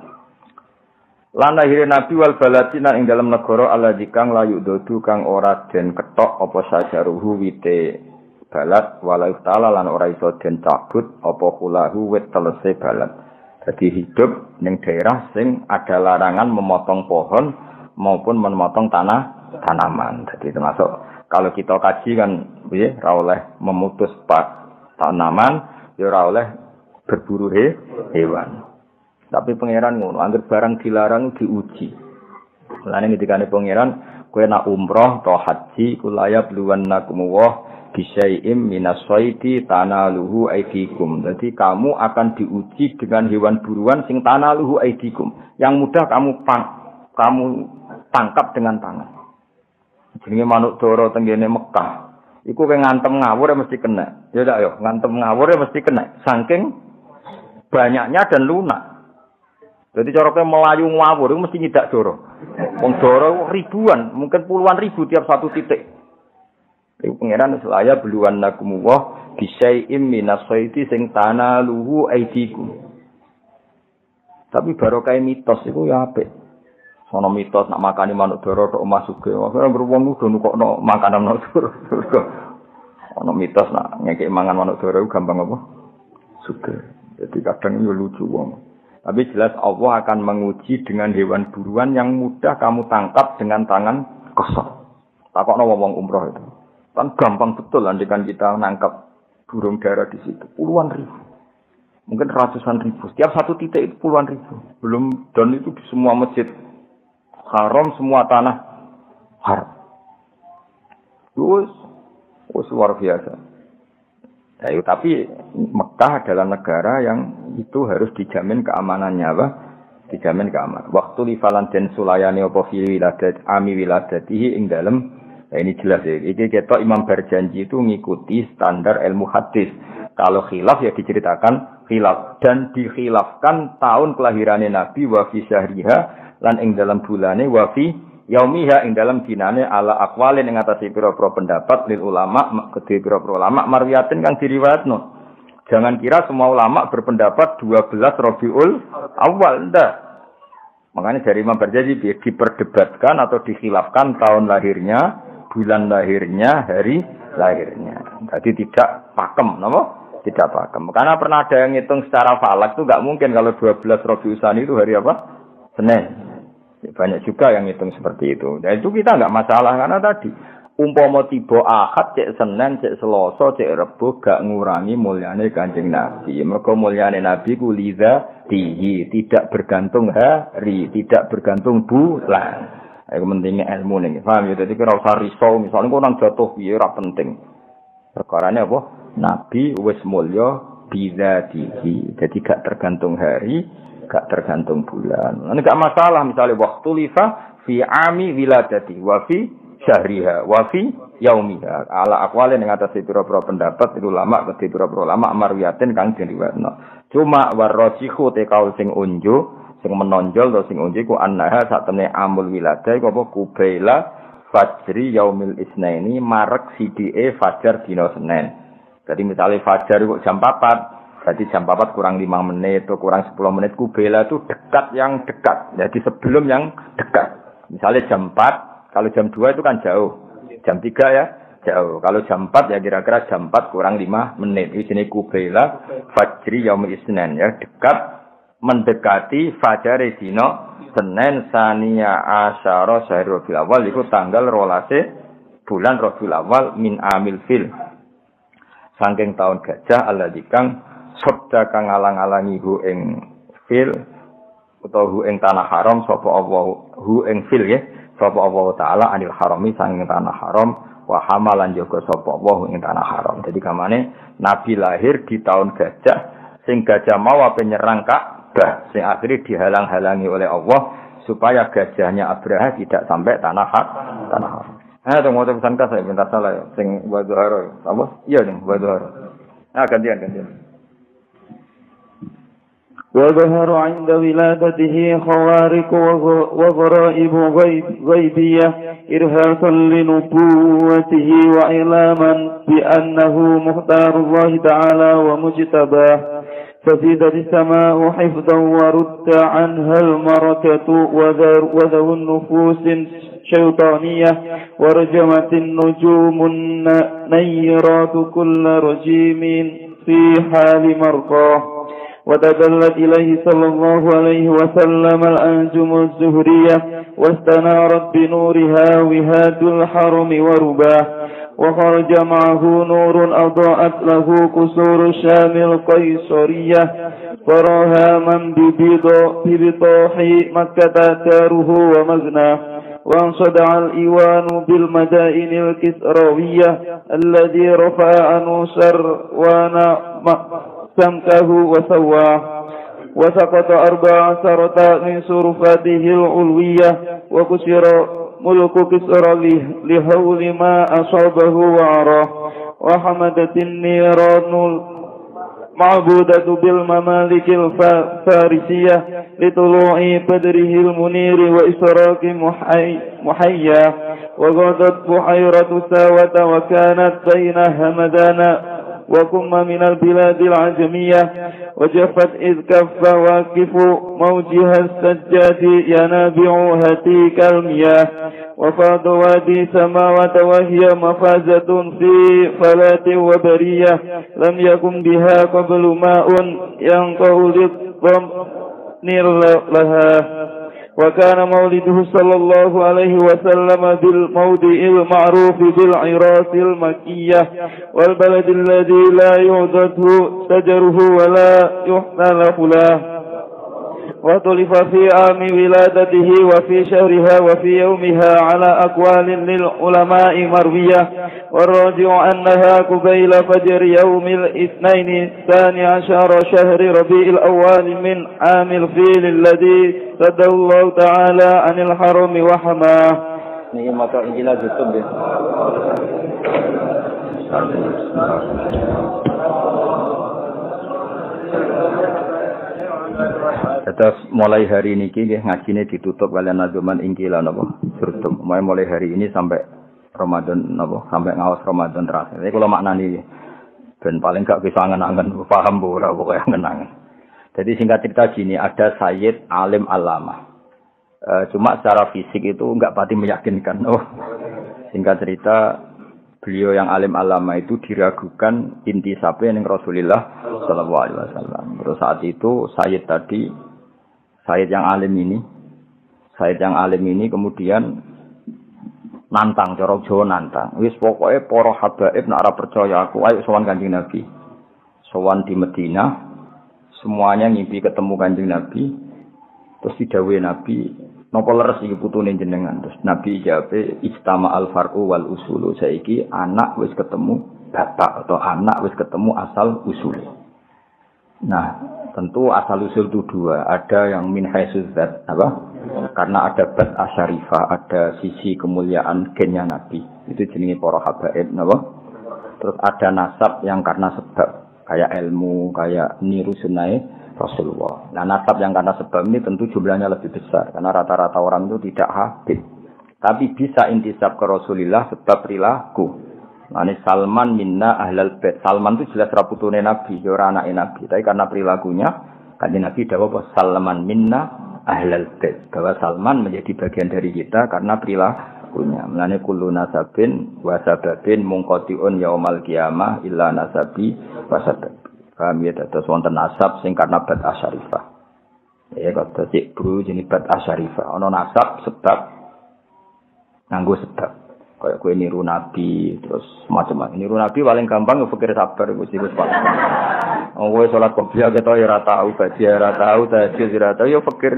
Speaker 2: Lan lahir Nabi wal balatina ing dalam negara alladzi kang layu dodu kang ora den ketok apa sajaruhu wite balat walau ta'ala lan ora iso den cabut apa kulahu wit telese balat. Jadi hidup ning daerah sing ada larangan memotong pohon maupun memotong tanaman. Jadi termasuk kalau kita kaji kan piye ra oleh memutus tanaman, ya ora oleh berburu hewan. Tapi pangeran ngono, anggere barang dilarang diuji. Mulane ngendikane pangeran, kowe nak umroh atau haji kulaya bluwannakum wa bisyai'im minasaidi tanaluhu aidikum. Jadi kamu akan diuji dengan hewan buruan sing tanaluhu aidikum. Yang mudah kamu tangkap dengan tangan. Jenenge manuk dara tenggene Mekah. Iku kowe ngantem ngawur mesti kena. Ya ndak yo, ngantem ngawur mesti kena. Saking banyaknya dan lunak. Jadi cara kowe melayu ngawur mesti nyidak dara. Wong dara ribuan, mungkin puluhan ribu tiap satu titik. Iku pangeran selaya beluan nakumullah bisyai'im minasaiti sing tanaluhu aidikum. Tapi barokah mitos iku ya apik. Ana mitos nak makani manuk dara tok omah sugih. Ora wong kudu nukokno makanan manuk dara. Ana mitos nak ngekek mangan manuk dara gampang apa? Sugih. Jadi kadang yo lucu wong. Tapi jelas Allah akan menguji dengan hewan buruan yang mudah kamu tangkap dengan tangan kosong. Takokno wong umroh itu. Kan gampang betul andikan kita nangkap burung dara di situ. Puluhan ribu. Mungkin ratusan ribu. Setiap satu titik itu puluhan ribu. Belum dan itu di semua masjid haram, semua tanah haram. Terus luar biasa. Ya, tapi Mekah adalah negara yang itu harus dijamin keamanannya apa? Dijamin keamanan. Waktu lifalan den sulayani apa fi wiladat ami wiladatihi ing dalem. Nah, ini jelas ya. Iki ketok Imam berjanji itu ngikuti standar ilmu hadis. Kalau khilaf ya diceritakan khilaf dan dikhilafkan tahun kelahirannya Nabi wa fi syahriha lan ing dalam bulane wa fi yaumiha ing dalam dinane ala aqwalin ing atase pira-pira pendapat lil ulama kedhe pira-pira ulama marwiyatin kang diriwayatno. Jangan kira semua ulama berpendapat 12 Rabiul Awal ndak. Makanya dari Imam Berjanji diperdebatkan atau dikhilafkan tahun lahirnya, bulan lahirnya, hari lahirnya. Jadi tidak pakem, napa? Tidak pakem. Karena pernah ada yang ngitung secara falak itu enggak mungkin kalau 12 Rabiul Tsani itu hari apa? Senin. Banyak juga yang hitung seperti itu. Dan itu kita enggak masalah karena tadi umpama tiba Ahad cek Senin, cek Selasa, cek Rebo gak ngurangi mulyane Kanjeng Nabi. Mergo mulyane Nabi ku liza tihi, tidak bergantung hari, tidak bergantung bulan. Iku pentingnya ilmu ning. Paham ya? Dadi ora usah risau, misale kok nang jatuh piye ora penting. Perkarane apa? Nabi wis mulya bizatihi. Jadi gak tergantung hari, gak tergantung bulan. Ini gak masalah misalnya waktu lifa fi ami wiladati wa fi syahriha wa fi yaumiha ala aqwali ning atas pira-pira pendapat ulama kedhe pira-pira ulama marwiyatin kang diriwayatno. Cuma warrasihu te kaul sing unjuk sing menonjol to sing unjuk ku annaha sak temne amul wiladah iku apa kubaila fajri yaumil isnaini marek sidike fajar dina Senin. Jadi misalnya fajar kok jam 4, berarti jam 4 kurang 5 menit atau kurang 10 menit kubela itu dekat yang dekat. Jadi sebelum yang dekat. Misalnya jam 4, kalau jam 2 itu kan jauh. Jam 3 ya jauh. Kalau jam 4 ya kira-kira jam 4 kurang 5 menit. Di sini kubela fajri yaumil isnan ya, dekat mendekati fajar dina Senin sania asyara syahrul Rabiul Awal itu tanggal 12 bulan Rabiul Awal min amil fil. Saking tahun gajah alladzi kang sabda kang alang-alangi hu ing fil utawa hu ing tanah haram sapa Allah hu ing fil ya sapa Allah taala anil harami saking tanah haram wa hamalan jaga sapa Allah ing tanah haram. Jadi kamane Nabi lahir di tahun gajah sing gajah mau ape nyerang Ka'bah sing akhire dihalang-halangi oleh Allah supaya gajahnya Abraha tidak sampai tanah haram. Tunggu mau pesan saya minta salah ya. Sing Wadhara. Apa? Iya nih Wadhara. Gantian.
Speaker 1: وظهر عند ولادته خوارق وغرائب غيبية إرهاصا لنبوته وإعلاما بأنه مختار الله تعالى ومجتباه فزيدت السماء حفظا ورد عنها المركة وذو النفوس الشيطانية ورجمت النجوم النيرات كل رجيم في حال مرقاه وتدلت إليه صلى الله عليه وسلم الأنجم الزهرية واستنارت بنورها وهاد الحرم ورباه وخرج معه نور أضاءت له قصور الشام القيصرية فراها من ببطاح مكة داره ومغناه وانصدع الإيوان بالمدائن الكسروية الذي رفع نوسر سمكه وسواه وسقط 14 من صرفاته العلوية وكسر ملك كسر لهول ما أصابه وعراه وحمدت النيران المعبودة بالممالك الفارسية لطلوع بدره المنير وإسراق محيا وغادت بحيرة ساوة وكانت بين همدان وكم من البلاد العجمية وجفت إذ كف واقف موجها السجاد ينابع هتيك المياه وفاض وادي سماوة وهي مفازة في فلات وبرية لم يكن بها قبل ماء ينقع للضمير لها وكان مولده صلى الله عليه وسلم بالموضع المعروف بالعراس المكية والبلد الذي لا يعدد شجره ولا يحتلف له وطلف في عام ولادته وفي شهرها وفي يومها على أقوال للعلماء مروية والراجع أنها قبيل فجر يوم الاثنين 12 شهر ربيع الأول من عام الفيل الذي سده الله تعالى عن الحرم وحماه.
Speaker 2: Ini mata Injil YouTube ya. Terus mulai hari ini ngajine ditutup kalian nazuman ingkilan apa? Surtum. Mulai hari ini sampai Ramadan apa? Sampai ngawas Ramadan terakhir. Jadi kalau maknani ben paling gak bisa angen-angen paham ora pokoke angen-angen. Jadi singkat cerita gini, ada Sayyid Alim Alamah. Cuma secara fisik itu enggak pati meyakinkan. Singkat cerita beliau yang alim alama itu diragukan intisabnya dengan Rasulullah sallallahu alaihi wasallam. Terus saat itu Sayyid yang alim ini kemudian nantang, cara Jawa nantang. Wis pokoke para habaib nek ora percaya aku, ayo sowan Kanjeng Nabi. Sowan di Madinah, semuanya ngimpi ketemu Kanjeng Nabi. Terus didhawuhi Nabi, napa leres iki putune jenengan? Terus Nabi jawab, "Ijtama al-far'u wal usulu." Saiki anak wis ketemu bapak atau anak wis ketemu asal usul. Nah, tentu asal usul itu dua, ada yang min haitsu dzat, apa? Karena ada bat asyarifah, ada sisi kemuliaan gennya Nabi. Itu jenenge para habaib, napa? Terus ada nasab yang karena sebab, kayak ilmu, kayak niru sunnah Rasulullah. Nah, nasab yang karena sebab ini tentu jumlahnya lebih besar karena rata-rata orang itu tidak habib. Tapi bisa intisab ke Rasulullah sebab perilaku. Nah, ini Salman minna ahlal bait. Salman itu jelas raputune Nabi, ora anake Nabi. Tapi karena perilakunya, Kanjeng Nabi dawuh bahwa Salman minna ahlal bait. Bahwa Salman menjadi bagian dari kita karena perilakunya. Mulane kullu nasabin wa sababin munqati'un yaumal qiyamah illa nasabi wa sabab. Kami dados wonten nasab sing karena bat asyarifah. Ya kata cik bro jenis bat asyarifah. Ana nasab sebab nganggo sebab. Kayak kowe niru nabi terus macam-macam. Niru nabi paling gampang fikir sabar wis wis paling. Kowe salat qobliyah ketok ya ora tau, baca ora tau, tahajud ora tau ya fikir.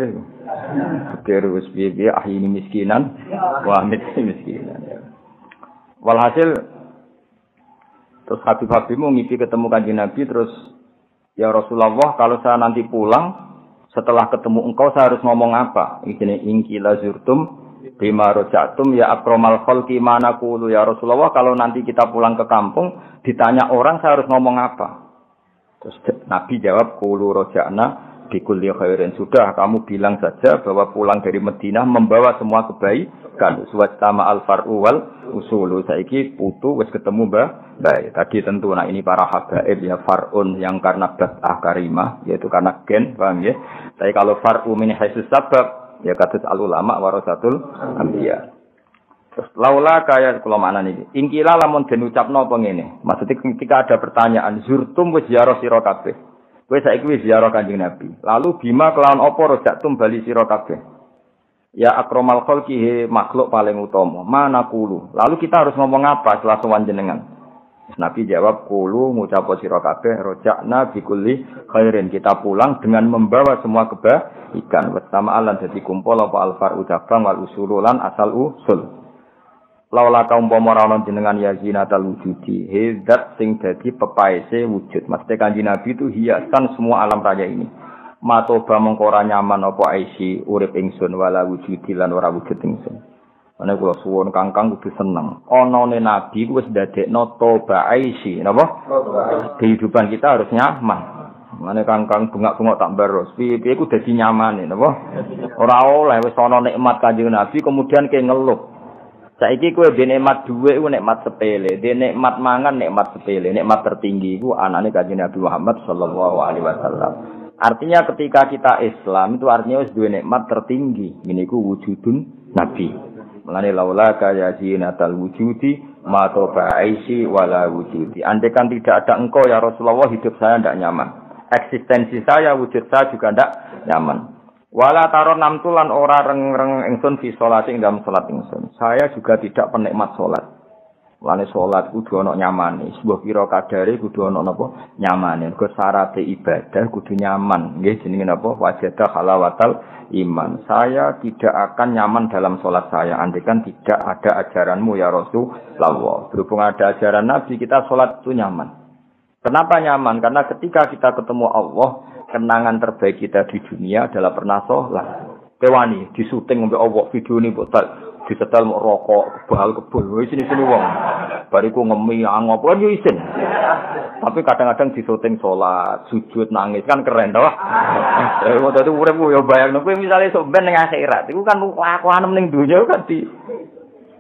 Speaker 2: Fikir wis piye ahli miskinan, wa miskinan. Walhasil terus Habib-Habibmu ngipi ketemu Kanjeng Nabi terus ya Rasulullah kalau saya nanti pulang Setelah ketemu engkau saya harus ngomong apa? Ini ingkila zurtum bima rojatum ya akromal khalqi mana qulu ya Rasulullah, kalau nanti kita pulang ke kampung ditanya orang saya harus ngomong apa? Terus Nabi jawab qulu roja'na bikulli khairin, sudah kamu bilang saja bahwa pulang dari Madinah membawa semua kebaikan. Suwastama al-far'u wal usulu, saiki putu wis ketemu baik. Tadi tentu nah ini para habaib ya, far'un yang karena bat'ah karimah yaitu karena gen, paham ya. Tapi kalau far'u min haitsus sabab ya kados al-ulama warasatul anbiya. Terus laula kaya kula maknane iki. Ingkila lamun den ucapno apa ngene. Maksudnya ketika ada pertanyaan zurtum wis ziarah sira kabeh. Kowe saiki wis ziarah Kanjeng Nabi. Lalu bima kelawan apa rojaktum bali sira kabeh. Ya akromal khalqi makhluk paling utama. Mana kulu. Lalu kita harus ngomong apa setelah sowan jenengan? Nabi jawab kulu ngucap sira kabeh rojakna bikulli khairin. Kita pulang dengan membawa semua kebaikan. Pertama lan dadi kumpul apa alfar ucapang wal usululan asal usul. Laula kaum pomorana jenengan ya zinatal wujudi, hezat sing dadi pepaese wujud. Maksudnya Kanjeng Nabi itu hiasan semua alam raya ini. Matoba mengko ora nyaman apa aisi urip ingsun wala wujudi lan ora wujud ingsun. Ana kula suwun Kangkang kudu seneng. Anane Nabi ku wis ndadekno toba aisi, napa? Kehidupan kita harus nyaman. Mane Kangkang bengak-bengok tak baros. Piye ku dadi nyaman napa? Ora oleh wis ana nikmat Kanjeng Nabi kemudian ke ngeluh. Saiki kowe dhe nikmat dhuwit iku nikmat sepele, dhe nikmat mangan nikmat sepele, nikmat tertinggi iku anane Kanjeng Nabi Muhammad sallallahu alaihi wasallam. Artinya ketika kita Islam itu artinya wis duwe nikmat tertinggi, niku wujudun nabi. Mulane laula kaya zinatal wujudi ma tabaisi wala wujudi. Andaikan tidak ada engkau ya Rasulullah hidup saya tidak nyaman. Eksistensi saya, wujud saya juga tidak nyaman. Wala taron namtulan ora reng-reng ingsun fi sholati ing dalam salat ingsun. Saya juga tidak penikmat salat. Mulane salat kudu ana nyamane. Sebuah kira kadare kudu ana napa? Nyamane. Mergo syarat ibadah kudu nyaman. Nggih jenenge napa? Wajadah halawatal iman. Saya tidak akan nyaman dalam salat saya andaikan tidak ada ajaranmu ya Rasulullah. Berhubung ada ajaran Nabi kita salat itu nyaman. Kenapa nyaman? Karena ketika kita ketemu Allah, kenangan terbaik kita di dunia adalah pernah sholat. Kewani disuting sampai Allah video ini botal disetel mau rokok bahal kebul sini wong. Bariku ngemi angop kan yo isin. Tapi kadang-kadang disuting sholat, sujud nangis kan keren toh. Waktu itu urip yo bayangno kowe misale sok ben ning akhirat iku kan kelakuan ning dunia kan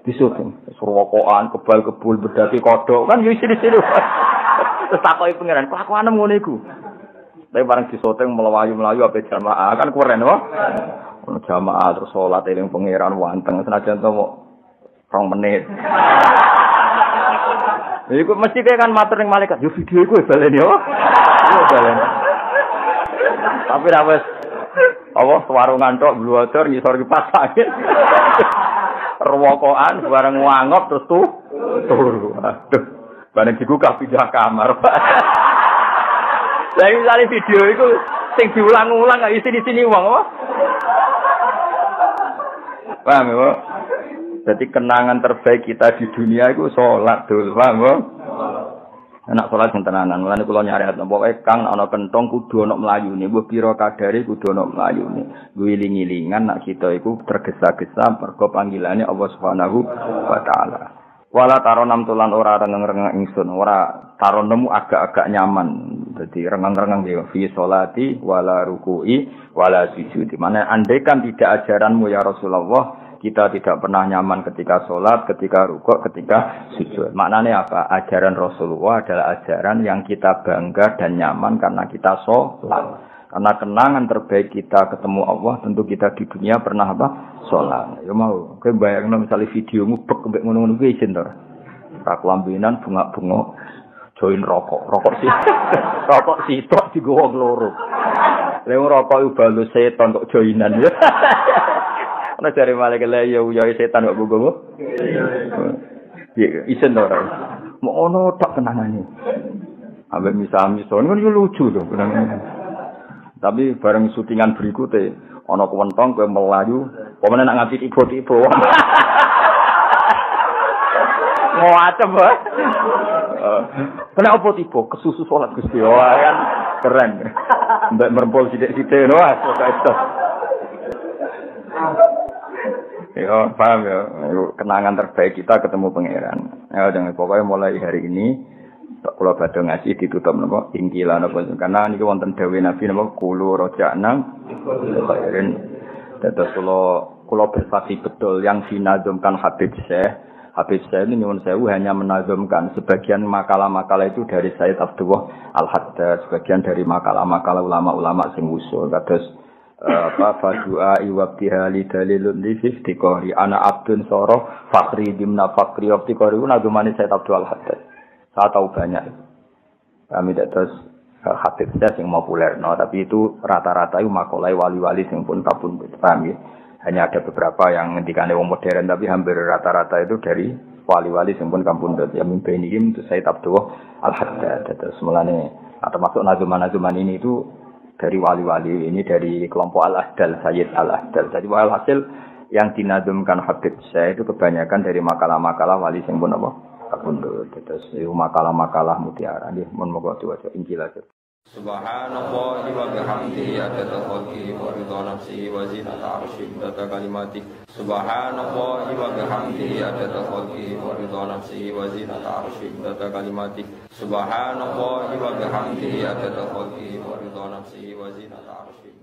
Speaker 2: disuting. Rokokan kebal kebul bedaki kodok kan yo isin-isin. Terus takoki pangeran kelakuan ngono iku. Tapi barang disoteng melayu-melayu apa jamaah kan keren wah. Jamaah terus sholat eling pangeran wanteng senajan to 2 menit. Iku mesti kan matur ning malaikat, yo video iku balen yo. Yo balen. Tapi ra wis apa warungan tok bluwodor ngisor kipas angin. Rewokokan bareng ngangop terus turu. Aduh. Bareng digugah pindah kamar. Lah misalnya video itu sing diulang-ulang gak isi di sini wong apa? Paham ya, Pak? Jadi kenangan terbaik kita di dunia itu salat dul, paham ya? Anak salat sing tenanan, mulane kula nyariat pokoke Kang ana kentong kudu ana mlayune, mbok pira kadare kudu ana mlayune. Guling-gilingan nak kita iku tergesa-gesa mergo panggilane Allah Subhanahu wa taala. Wala taronam tulan ora rengeng-rengeng ingsun, ora taronemu agak-agak nyaman. Jadi rengeng-rengeng ya fi sholati wala ruku'i wala sujudi. Mana andaikan tidak ajaranmu ya Rasulullah, kita tidak pernah nyaman ketika sholat, ketika rukuk, ketika sujud. Maknanya apa? Ajaran Rasulullah adalah ajaran yang kita bangga dan nyaman karena kita sholat. Karena kenangan terbaik kita ketemu Allah, tentu kita di dunia pernah apa? Sholat. Ya mau, kowe bayangno misalnya videomu bek mbek ngono-ngono kuwi isin to. Ra kelambinan bunga-bunga join rokok sih. Rokok sitok digowo loro. Lha rokok iku balus setan kok joinan ya. Ana jare malaikat ya uya setan kok gowo. Iya, isin to ora. Mau ono tak kenangane. Ambek misal-misal kan yo lucu to kenangane. Tapi bareng syutingan berikutnya, ana kewentong kowe melayu, pemene nak ngapi tiba-tiba. Ngoacem wae. Kena opo tiba kesusu salat Gusti. Wah kan keren. Mbak merempol sithik-sithik no kok iso. Yo, paham ya. Kenangan terbaik kita ketemu pangeran. Ya jangan pokoknya mulai hari ini kalau badhe ngaji ditutup napa ingkilan napa karena niki wonten dawuh Nabi napa kulo rojakna khairin. Dados kula bersaksi betul yang dinazumkan Habib Syekh ini nyuwun sewu hanya menazumkan sebagian makalah-makalah itu dari Sayyid Abdullah Al-Haddad, sebagian dari makalah-makalah ulama-ulama sing usul kados fadua iwabtiha li dalilun li istiqori ana abdun soro fakri dimna fakri istiqori ku nazumane Sayyid Abdul Haddad. Saya tahu banyak. Kami terus Habib Syekh yang populer tapi itu rata-rata itu makolai wali-wali sing pun kabun paham ya. Hanya ada beberapa yang ngendikane wong modern tapi hampir rata-rata itu dari wali-wali sing pun kabun ya mimpi ini itu Sayyid Abdul Al-Haddad. Terus mulane termasuk nazuman-nazuman ini itu dari wali-wali ini dari kelompok Al-Ahdal, Sayyid Al-Ahdal. Jadi walhasil yang dinazumkan Habib Syekh itu kebanyakan dari makalah-makalah wali sing pun apa? Kabundut. Terus makalah-makalah mutiara nggih mun moga diwaca Injil aja.
Speaker 3: Subhanallah wa bihamdihi adada khalqihi wa ridha nafsihi wa zinata 'arsyihi wa kalimatihi. Subhanallah wa bihamdihi adada khalqihi wa ridha nafsihi wa zinata 'arsyihi wa kalimatihi. Subhanallah wa bihamdihi adada khalqihi wa ridha nafsihi wa zinata 'arsyihi.